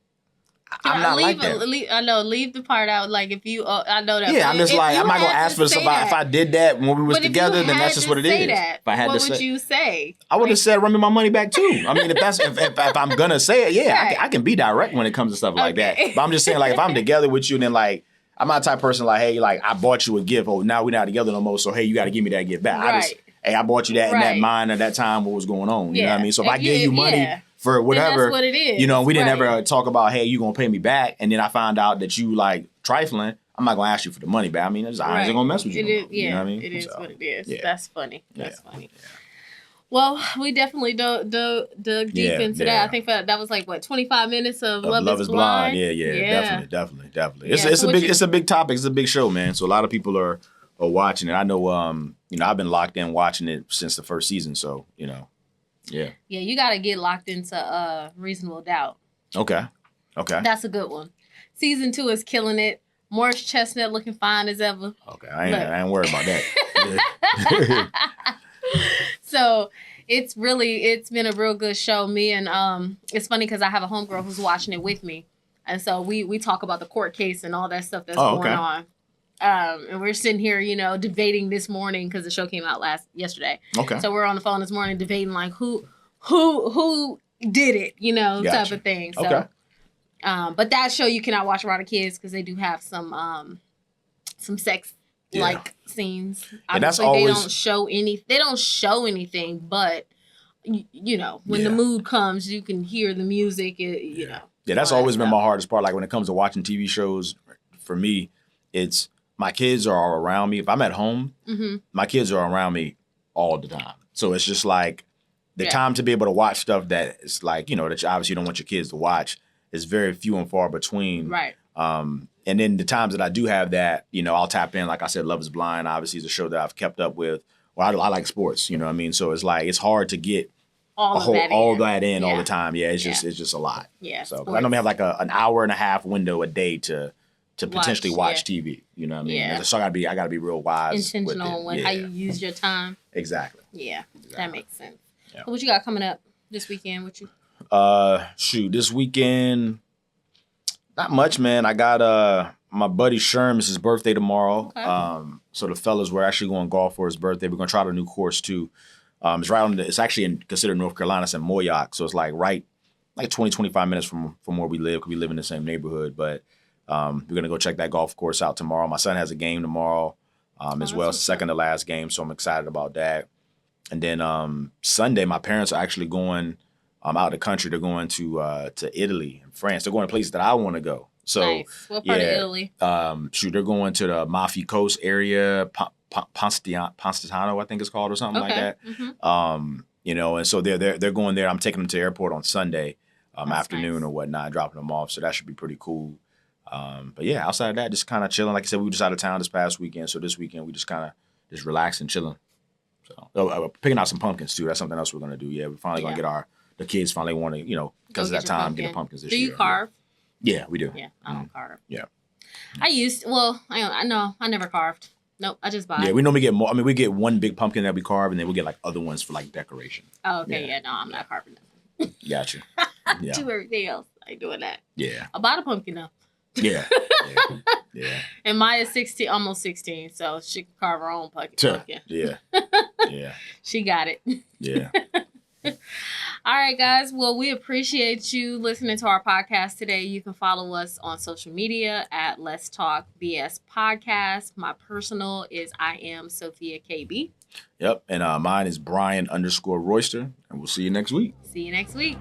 I'm not like that. I know. Leave the part out. Like if you, I know that. Yeah, I'm just like I'm not gonna ask for somebody. If I did that when we was together, then that's just what it is. If what would you say? I would have said, "Run me my money back too." I mean, if I'm gonna say it, yeah, right. I can be direct when it comes to stuff like that. But I'm just saying, like if I'm together with you, and then like I'm not the type of person like, hey, like I bought you a gift. Oh, now we're not together no more. So hey, you got to give me that gift back. Right. Hey, I bought you that in that mind at that time. What was going on? You know what I mean? So if I gave you money. For whatever, that's what it is. You know, we didn't ever talk about, hey, you gonna pay me back, and then I found out that you like trifling. I'm not gonna ask you for the money back. I mean, I ain't gonna mess with you. You know what I mean? It is what it is. Yeah. That's funny. That's funny. Yeah. Well, we definitely dug deep into that. I think that was like what 25 minutes of Love is Blind. Yeah. Definitely. It's a big topic. It's a big show, man. So a lot of people are watching it. I know, I've been locked in watching it since the first season. So Yeah, you got to get locked into Reasonable Doubt. Okay. That's a good one. Season 2 is killing it. Morris Chestnut looking fine as ever. Okay, I ain't worried about that. So it's been a real good show. Me and it's funny because I have a homegirl who's watching it with me, and so we talk about the court case and all that stuff that's going on. And we're sitting here, debating this morning because the show came out yesterday. Okay. So we're on the phone this morning debating like who did it, gotcha. Type of thing. So, okay. But that show you cannot watch around the kids because they do have some sex like scenes. And obviously, they don't show anything, but when the mood comes, you can hear the music. Yeah, that's always been my hardest part. Like when it comes to watching TV shows, for me, it's. My kids are around me. If I'm at home, my kids are around me all the time. So it's just like the time to be able to watch stuff that is like, that you obviously don't want your kids to watch is very few and far between. Right. And then the times that I do have that, I'll tap in. Like I said, Love is Blind, obviously, is a show that I've kept up with. Well, I like sports, you know what I mean? So it's like, it's hard to get all that in all the time. Yeah, it's just a lot. Yeah. So I normally have like an hour and a half window a day to potentially watch TV. You know what I mean? Yeah. So I gotta be real wise. Intentional with how you use your time. Exactly. Yeah. That makes sense. Yeah. So what you got coming up this weekend with you? This weekend, not much, man. I got my buddy Sherm, his birthday tomorrow. Okay. So the fellas were actually going golf for his birthday. We're gonna try the new course too. It's actually considered North Carolina. It's in Moyock. So it's like 20, 25 minutes from where we live, because we live in the same neighborhood. But we're going to go check that golf course out tomorrow. My son has a game tomorrow as well. It's the second to last game, so I'm excited about that. And then Sunday, my parents are actually going out of the country. They're going to Italy and France. They're going to places that I want to go. So, nice. What part of Italy? They're going to the Amalfi Coast area, Positano, I think it's called, or something like that. Mm-hmm. And so they're going there. I'm taking them to the airport on Sunday afternoon or whatnot, dropping them off. So that should be pretty cool. But yeah, outside of that, just kind of chilling. Like I said, we were just out of town this past weekend. So this weekend, we just kind of just relaxing, chilling. So picking out some pumpkins too. That's something else we're going to do. Yeah, we're finally going to get the kids finally want to, because of that time, get the pumpkins this year. Do you carve? Yeah, we do. Yeah, I don't carve. Yeah. I never carved. Nope, I just buy. Yeah, we normally get more. I mean, we get one big pumpkin that we carve, and then we get like other ones for like decoration. Oh, okay. Yeah, no, I'm not carving them. Gotcha. Yeah. Do everything else. I ain't doing that. Yeah. I bought a pumpkin though. Yeah. And Maya's 16, almost 16, so she can carve her own pumpkin. Yeah. Yeah. She got it. Yeah. All right, guys. Well, we appreciate you listening to our podcast today. You can follow us on social media at Let's Talk BS Podcast. My personal is I am Sophia KB. Yep. And mine is Bryan _Royster. And we'll see you next week. See you next week.